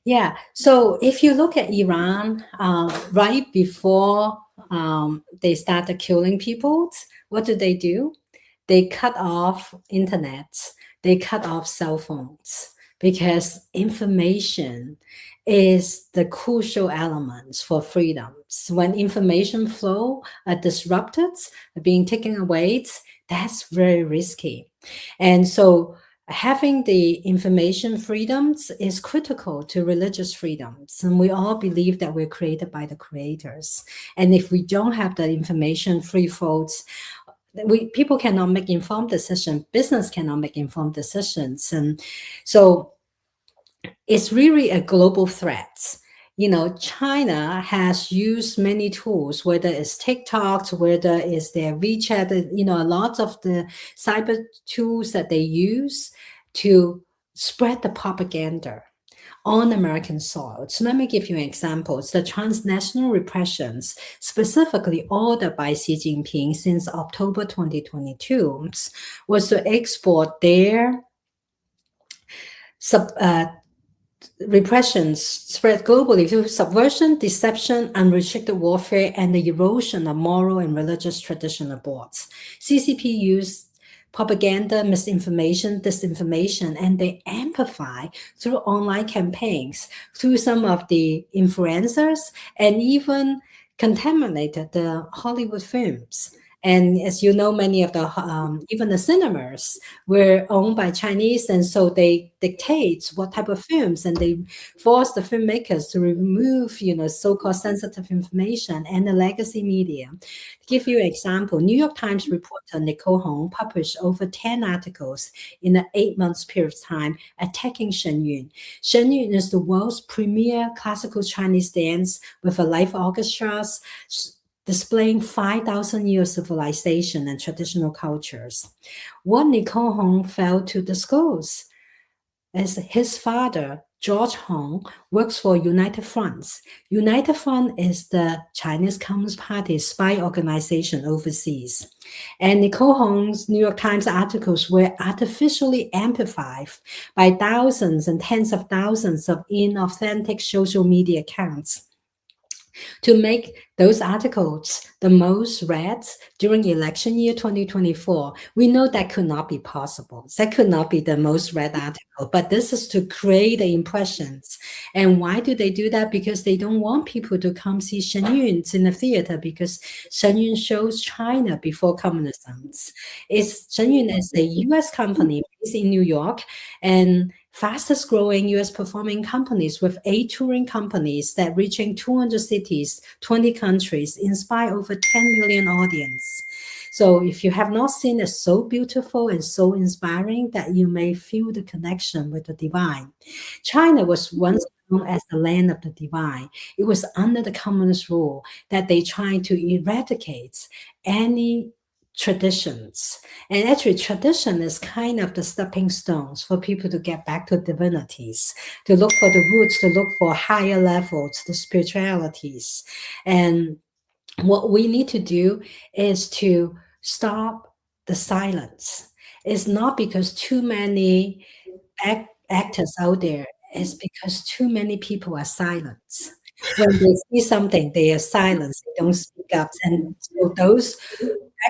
Yeah. So if you look at Iran, right before they started killing people, what do? They cut off internet. They cut off cell phones because information is the crucial element for freedoms. When information flow are disrupted, being taken away, that's very risky. And so having the information freedoms is critical to religious freedoms. And we all believe that we're created by the creators. And if we don't have the information free flows, people cannot make informed decisions. Business cannot make informed decisions. And so it's really a global threat. China has used many tools, whether it's TikTok, whether it's their WeChat, a lot of the cyber tools that they use to spread the propaganda on American soil. So let me give you examples. The transnational repressions, specifically ordered by Xi Jinping since October 2022, was to export their repressions spread globally through subversion, deception, unrestricted warfare, and the erosion of moral and religious traditional boards. CCP used propaganda, misinformation, disinformation, and they amplify through online campaigns, through some of the influencers, and even contaminated the Hollywood films. And as you know, many of the even the cinemas were owned by Chinese, and so they dictate what type of films, and they force the filmmakers to remove, so-called sensitive information and the legacy media. To give you an example, New York Times reporter Nicole Hong published over 10 articles in an 8-month period of time attacking Shen Yun. Shen Yun is the world's premier classical Chinese dance with a live orchestra, displaying 5,000 years of civilization and traditional cultures. What Nicole Hong failed to disclose is his father, George Hong, works for United Front. United Front is the Chinese Communist Party's spy organization overseas. And Nicole Hong's New York Times articles were artificially amplified by thousands and tens of thousands of inauthentic social media accounts to make those articles the most read during election year 2024. We know that could not be possible. That could not be the most read article, but this is to create the impressions. And why do they do that? Because they don't want people to come see Shen Yun in the theater, because Shen Yun shows China before communism. Shen Yun is a US company based in New York, and fastest growing US performing companies with 8 touring companies that reaching 200 cities, 20 countries, inspire over 10 million audience. So if you have not seen it, so beautiful and so inspiring that you may feel the connection with the divine. China was once known as the land of the divine. It was under the communist rule that they tried to eradicate any traditions. And actually, tradition is kind of the stepping stones for people to get back to divinities, to look for the roots, to look for higher levels, the spiritualities. And what we need to do is to stop the silence. It's not because too many actors out there, it's because too many people are silent. When they see something, they are silent, they don't speak up. And so those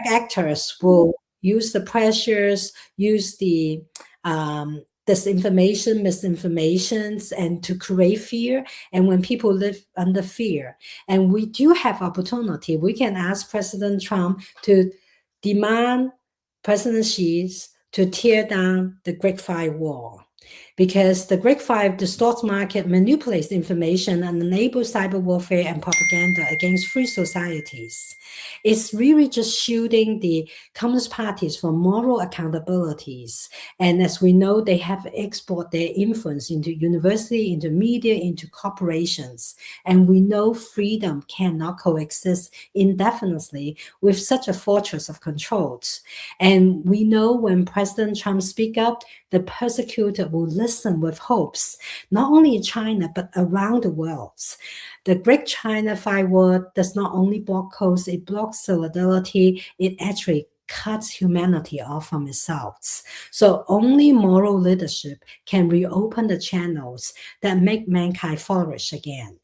actors will use the pressures, use the disinformation, misinformations, and to create fear. And when people live under fear, and we do have opportunity, we can ask President Trump to demand President Xi to tear down the Great Firewall. Because the Great Five distorts market, manipulates information, and enables cyber warfare and propaganda against free societies. It's really just shielding the Communist parties from moral accountabilities. And as we know, they have export their influence into university, into media, into corporations. And we know freedom cannot coexist indefinitely with such a fortress of controls. And we know when President Trump speaks up, the persecuted will listen with hopes, not only in China, but around the world. The Great China Firewall does not only block codes, it blocks solidarity, it actually cuts humanity off from itself. So only moral leadership can reopen the channels that make mankind flourish again.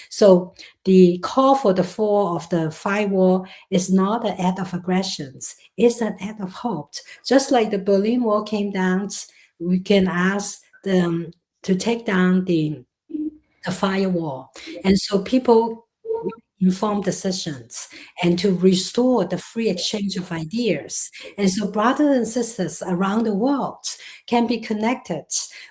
So the call for the fall of the firewall is not an act of aggression, it's an act of hope. Just like the Berlin Wall came down, we can ask them to take down the firewall. And so people informed decisions and to restore the free exchange of ideas. And so brothers and sisters around the world can be connected.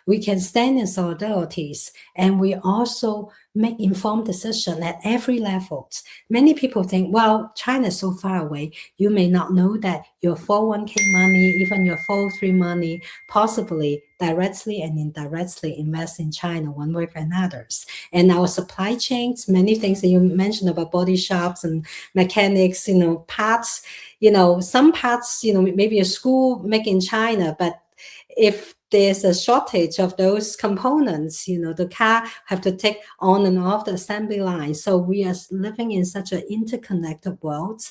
We can stand in solidarities, and we also make informed decisions at every level. Many people think, well, China is so far away. You may not know that your 401k money, even your 403 money, possibly directly and indirectly invest in China one way or another. And our supply chains, many things that you mentioned about body shops and mechanics, parts, some parts, maybe a school make in China, but if there's a shortage of those components, the car have to take on and off the assembly line. So we are living in such an interconnected world.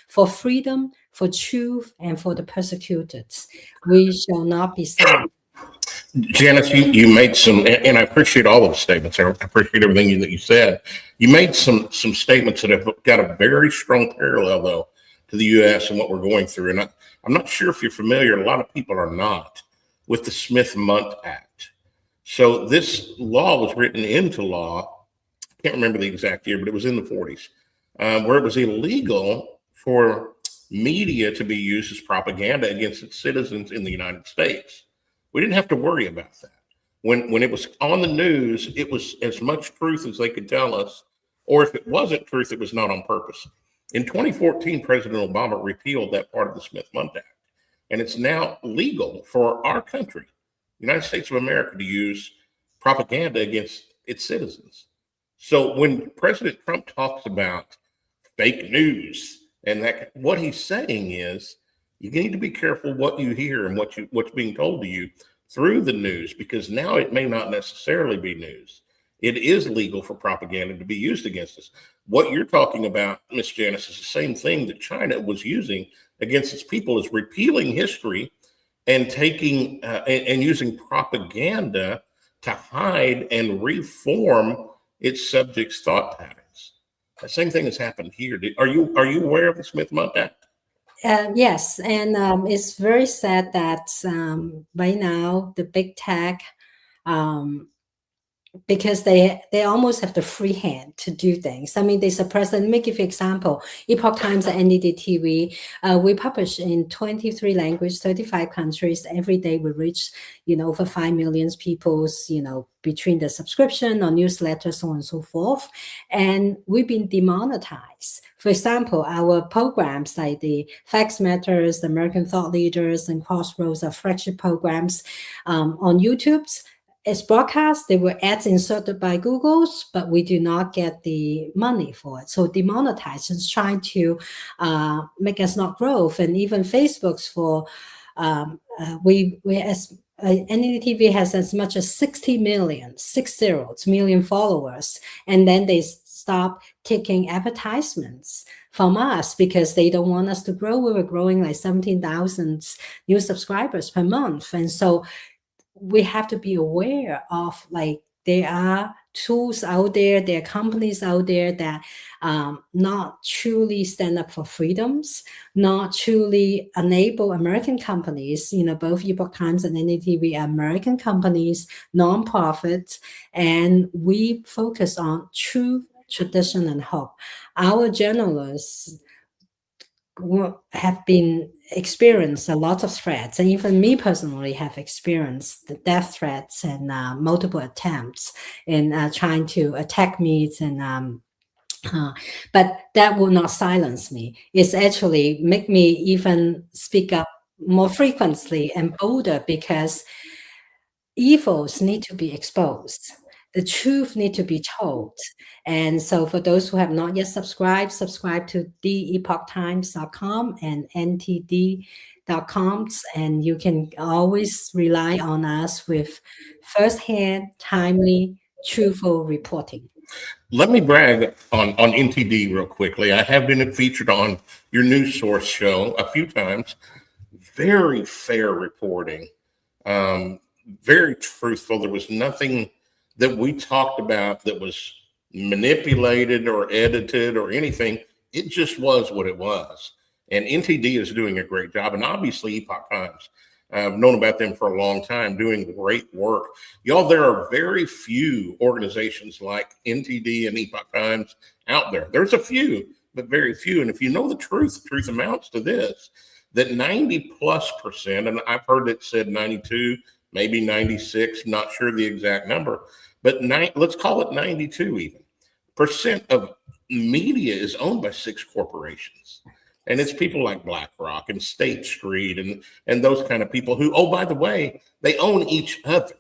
For freedom, for truth, and for the persecuted, we shall not be silent. Janice, you made some, and I appreciate all of the statements. I appreciate everything that you said. You made some statements that have got a very strong parallel, though, to the U.S. and what we're going through. And I'm not sure if you're familiar, a lot of people are not, with the Smith-Mundt Act. So this law was written into law, I can't remember the exact year, but it was in the 40s, where it was illegal for media to be used as propaganda against its citizens in the United States. We didn't have to worry about that. When it was on the news, it was as much truth as they could tell us, or if it wasn't truth, it was not on purpose. In 2014, President Obama repealed that part of the Smith-Mundt Act, and it's now legal for our country, the United States of America, to use propaganda against its citizens. So when President Trump talks about fake news, and that what he's saying is you need to be careful what you hear and what's being told to you through the news, because now it may not necessarily be news. It is legal for propaganda to be used against us. What you're talking about, Miss Janice, is the same thing that China was using against its people, is repealing history and taking and using propaganda to hide and reform its subjects' thought patterns. The same thing has happened here. Are you aware of the Smith-Mundt Act? Yes, and it's very sad that right now the big tech, because they almost have the free hand to do things. I mean, they suppress. And let me give you an example. Epoch Times and NDD TV, we publish in 23 languages, 35 countries. Every day we reach, over 5 million people, between the subscription or newsletter, so on and so forth. And we've been demonetized. For example, our programs like the Facts Matters, the American Thought Leaders, and Crossroads are flagship programs on YouTube. It's broadcast, there were ads inserted by Google's, but we do not get the money for it. So demonetized is trying to make us not grow. And even Facebook's for, NDTV has as much as 60 million followers. And then they stop taking advertisements from us because they don't want us to grow. We were growing like 17,000 new subscribers per month. And so we have to be aware of, there are tools out there, there are companies out there that not truly stand up for freedoms, not truly enable American companies, both Epoch Times and NDTV are American companies, nonprofits, and we focus on truth, tradition, and hope. Our journalists have been experienced a lot of threats, and even me personally have experienced the death threats and multiple attempts in trying to attack me. And but that will not silence me. It's actually make me even speak up more frequently and bolder, because evils need to be exposed. The truth need to be told. And so for those who have not yet subscribe to theepochtimes.com and ntd.com, and you can always rely on us with firsthand, timely, truthful reporting. Let me brag on NTD real quickly. I have been featured on your News Source show a few times. Very fair reporting, very truthful. There was nothing that we talked about that was manipulated or edited or anything. It just was what it was. And NTD is doing a great job. And obviously Epoch Times, I've known about them for a long time, doing great work. Y'all, there are very few organizations like NTD and Epoch Times out there. There's a few, but very few. And if you know the truth amounts to this, that 90+%, and I've heard it said 92, maybe 96, not sure the exact number, but let's call it 92 even, percent of media is owned by 6 corporations. And it's people like BlackRock and State Street and those kind of people who, oh, by the way, they own each other.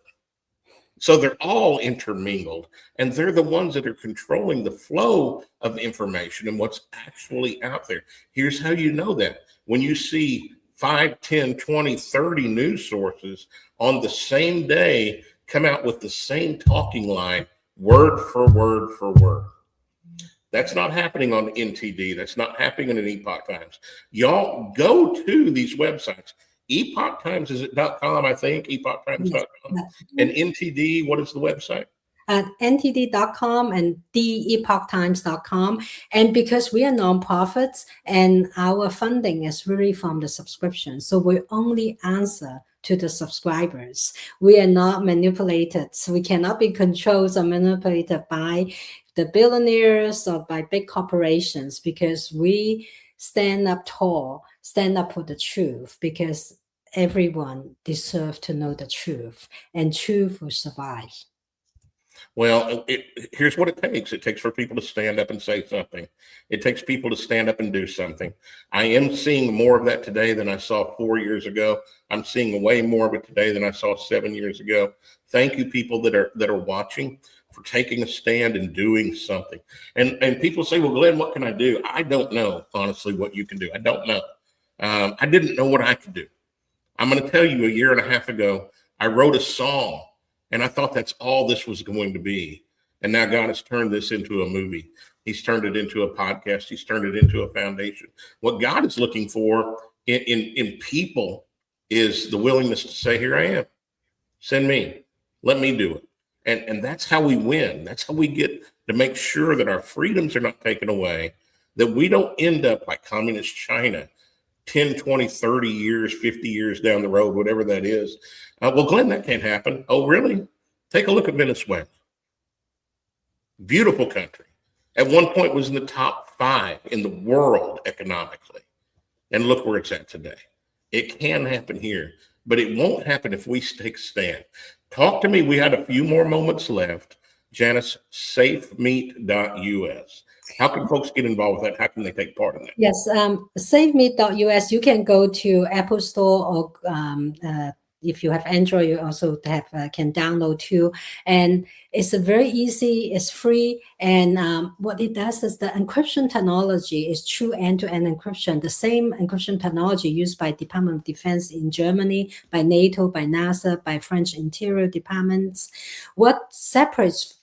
So they're all intermingled, and they're the ones that are controlling the flow of information and what's actually out there. Here's how you know that. When you see 5, 10, 20, 30 news sources on the same day come out with the same talking line, word for word for word. That's not happening on NTD. That's not happening in Epoch Times. Y'all go to these websites. Epoch Times is at .com, I think, epochtimes.com. And NTD, what is the website? At ntd.com and theepochtimes.com. And because we are nonprofits and our funding is really from the subscription, so we only answer to the subscribers. We are not manipulated. So we cannot be controlled or manipulated by the billionaires or by big corporations, because we stand up tall, stand up for the truth, because everyone deserves to know the truth, and truth will survive. Well, here's what it takes. It takes for people to stand up and say something. It takes people to stand up and do something. I am seeing more of that today than I saw 4 years ago. I'm seeing way more of it today than I saw 7 years ago. Thank you, people that are watching, for taking a stand and doing something. And people say, well, Glenn, what can I do? I don't know, honestly, what you can do. I don't know. I didn't know what I could do. I'm going to tell you, a year and a half ago, I wrote a song, and I thought that's all this was going to be. And now God has turned this into a movie. He's turned it into a podcast. He's turned it into a foundation. What God is looking for in people is the willingness to say, here I am. Send me. Let me do it. And that's how we win. That's how we get to make sure that our freedoms are not taken away, that we don't end up like communist China 10, 20, 30 years, 50 years down the road, whatever that is. Well, Glenn, that can't happen. Oh, really? Take a look at Venezuela. Beautiful country. At one point was in the top 5 in the world economically. And look where it's at today. It can happen here, but it won't happen if we take a stand. Talk to me. We had a few more moments left. Janice, SafeMeet.us. How can folks get involved with that? How can they take part in that? Yes, SafeMeet.us. You can go to Apple Store, or if you have Android, you also can download too. And it's very easy. It's free. And what it does is the encryption technology is true end-to-end encryption. The same encryption technology used by Department of Defense in Germany, by NATO, by NASA, by French Interior Departments. What separates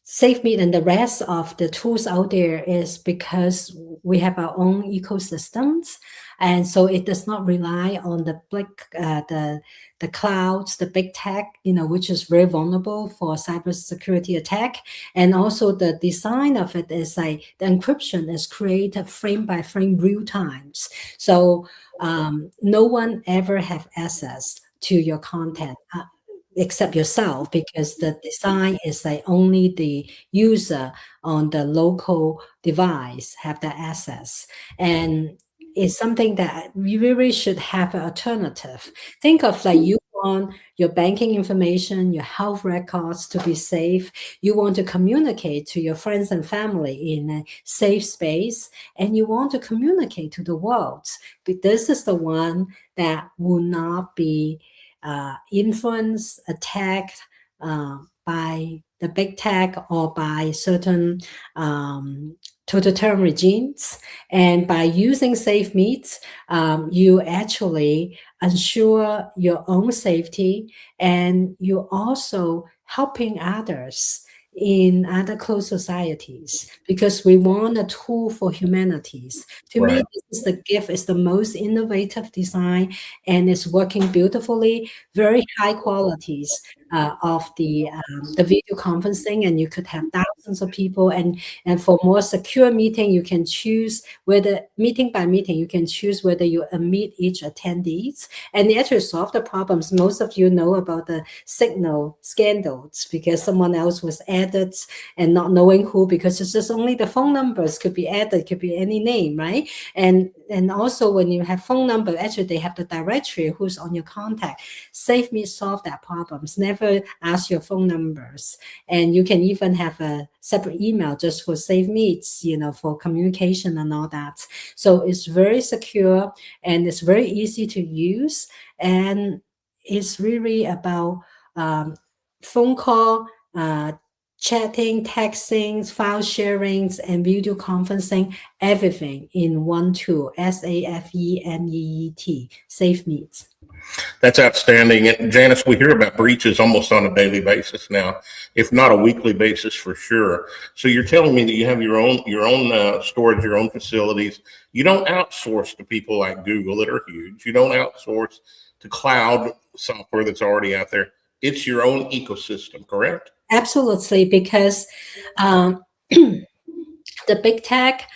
SafeMeet and the rest of the tools out there is because we have our own ecosystems, and so it does not rely on the clouds, the big tech, which is very vulnerable for cybersecurity attack. And also the design of it is like the encryption is created frame by frame, real times. So no one ever have access to your content except yourself, because the design is like only the user on the local device have the access. And it's something that we really should have an alternative. Think of like you want your banking information, your health records to be safe. You want to communicate to your friends and family in a safe space, and you want to communicate to the world. But this is the one that will not be influenced, attacked by the big tech or by certain totalitarian regimes. And by using SafeMeet, you actually ensure your own safety, and you're also helping others in other closed societies, because we want a tool for humanities. To me, this is the gift, is the most innovative design, and it's working beautifully, very high qualities of the video conferencing, and you could have thousands of people. And for more secure meeting, you can choose whether meeting by meeting, you can choose whether you admit each attendees, and it actually solve the problems. Most of you know about the Signal scandals, because someone else was added and not knowing who, because it's just only the phone numbers could be added, could be any name, right? And also when you have phone number, actually they have the directory who's on your contact. SafeMeet solve that problems. Never ask your phone numbers, and you can even have a separate email just for SafeMeets, for communication and all that. So it's very secure, and it's very easy to use, and it's really about phone call, chatting, texting, file sharings, and video conferencing, everything in one tool, SafeMeet, SafeMeet. That's outstanding. And Janice, we hear about breaches almost on a daily basis now, if not a weekly basis for sure. So you're telling me that you have your own storage, your own facilities. You don't outsource to people like Google that are huge. You don't outsource to cloud software that's already out there. It's your own ecosystem, correct? Absolutely, because the big tech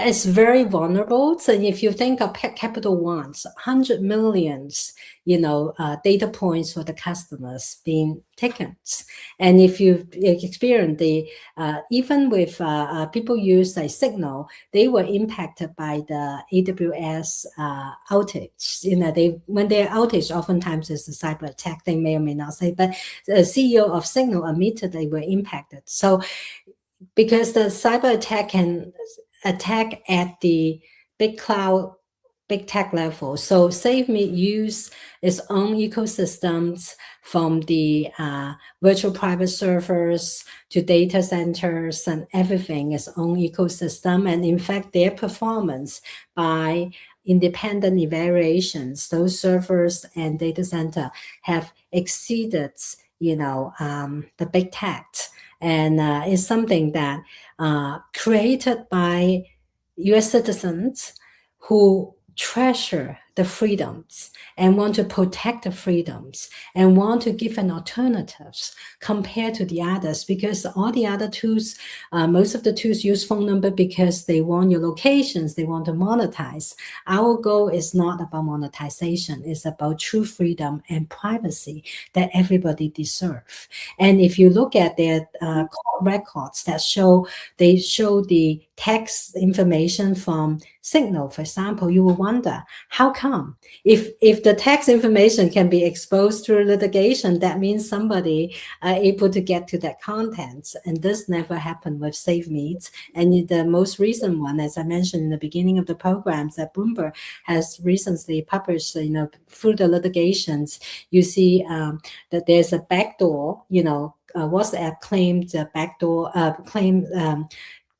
It's very vulnerable. So if you think of capital ones, 100 millions, data points for the customers being taken. And if you experience even with people use a Signal, they were impacted by the AWS outage. When they're outage, oftentimes it's a cyber attack. They may or may not say, but the CEO of Signal admitted they were impacted. So because the cyber attack can attack at the big cloud, big tech level. So SafeMeet use its own ecosystems from the virtual private servers to data centers and everything, its own ecosystem. And in fact, their performance by independent evaluations, those servers and data center have exceeded, the big tech. And it's something that created by US citizens who treasure the freedoms and want to protect the freedoms and want to give an alternatives compared to the others, because all the other tools, most of the tools use phone number because they want your locations, they want to monetize. Our goal is not about monetization, it's about true freedom and privacy that everybody deserve. And if you look at their court records that show the text information from Signal, for example, you will wonder, how come? If the text information can be exposed through litigation, that means somebody able to get to that content. And this never happened with SafeMeet. And the most recent one, as I mentioned in the beginning of the programs, that Bloomberg has recently published, through the litigations, you see that there's a backdoor, WhatsApp claimed a backdoor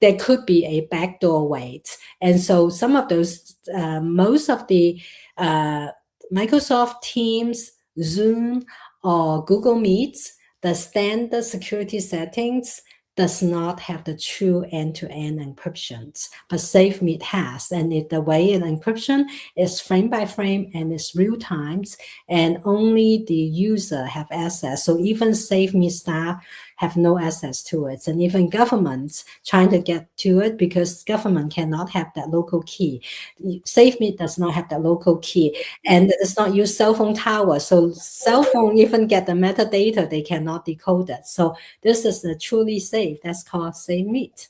there could be a backdoor weight. And so some of those, most of the Microsoft Teams, Zoom, or Google Meets, the standard security settings does not have the true end-to-end encryptions, but SafeMeet has. And the way in encryption is frame by frame and it's real times, and only the user have access. So even SafeMeet staff have no access to it. And even governments trying to get to it because government cannot have that local key. SafeMeet does not have that local key, and it does not use cell phone tower. So cell phone even get the metadata, they cannot decode it. So this is a truly safe. That's called SafeMeet.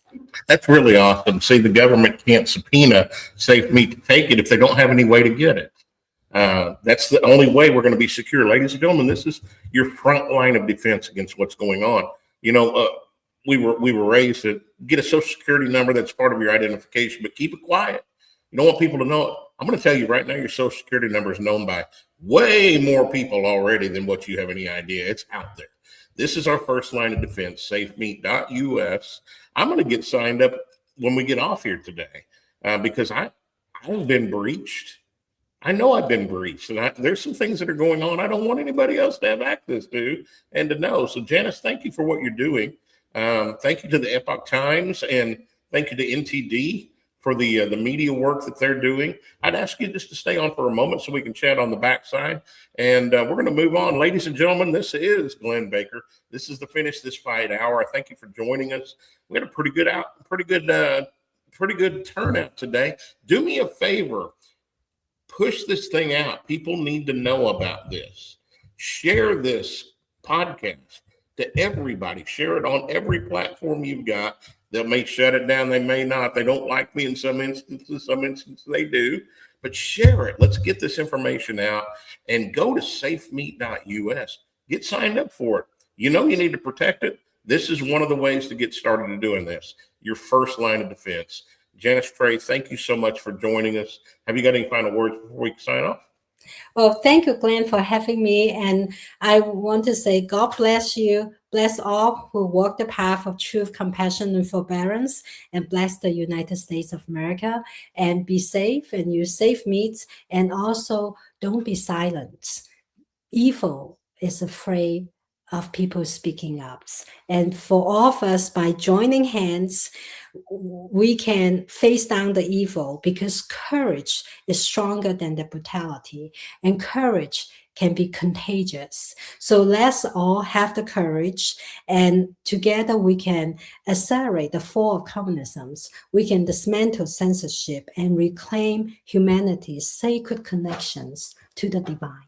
That's really awesome. See, the government can't subpoena SafeMeet to take it if they don't have any way to get it. That's the only way we're going to be secure. Ladies and gentlemen, this is your front line of defense against what's going on. We were raised to get a social security number that's part of your identification, but keep it quiet. You don't want people to know it. I'm going to tell you right now, your social security number is known by way more people already than what you have any idea. It's out there. This is our first line of defense, SafeMeet.us. I'm going to get signed up when we get off here today because I've been breached. I know I've been breached, and there's some things that are going on I don't want anybody else to have access to and to know. So, Janice, thank you for what you're doing. Thank you to the Epoch Times, and thank you to NTD for the media work that they're doing. I'd ask you just to stay on for a moment so we can chat on the backside, and we're going to move on. Ladies and gentlemen, this is Glenn Baker. This is the Finish This Fight Hour. I thank you for joining us. We had a pretty good turnout today. Do me a favor. Push this thing out. People need to know about this. Share this podcast to everybody. Share it on every platform you've got. They may shut it down. They may not. They don't like me in some instances. Some instances they do. But share it. Let's get this information out and go to SafeMeet.us. Get signed up for it. You need to protect it. This is one of the ways to get started in doing this. Your first line of defense. Janice Trey, thank you so much for joining us. Have you got any final words before we sign off? Well, thank you, Glenn, for having me. And I want to say, God bless you. Bless all who walk the path of truth, compassion, and forbearance, and bless the United States of America. And be safe and use SafeMeet. And also, don't be silent. Evil is afraid of people speaking up. And for all of us, by joining hands, we can face down the evil, because courage is stronger than the brutality, and courage can be contagious. So let's all have the courage, and together we can accelerate the fall of communism. We can dismantle censorship and reclaim humanity's sacred connections to the divine.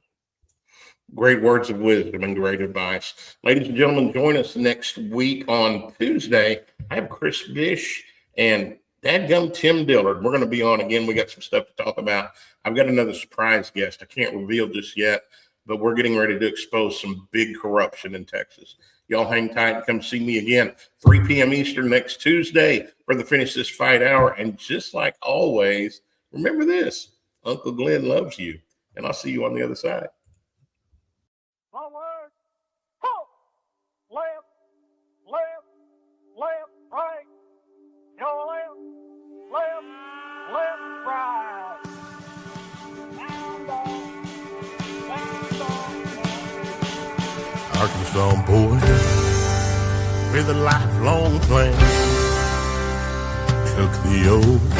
Great words of wisdom and great advice. Ladies and gentlemen, join us next week on Tuesday. I have Chris Bish and dadgum Tim Dillard. We're going to be on again. We got some stuff to talk about. I've got another surprise guest. I can't reveal just yet, but we're getting ready to expose some big corruption in Texas. Y'all hang tight and come see me again, 3 p.m. Eastern next Tuesday for the Finish This Fight Hour. And just like always, remember this, Uncle Glenn loves you, and I'll see you on the other side. Forward, halt, left, left, left, right, your left, left, left, right. Arkansas boy with a lifelong plan took the oath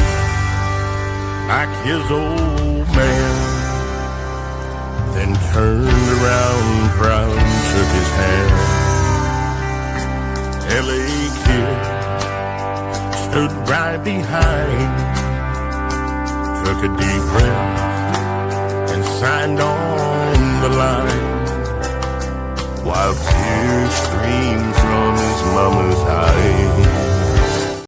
like his old man, then turned around proud and shook his hand. L.A. kid stood right behind, took a deep breath and signed on the line, while tears streamed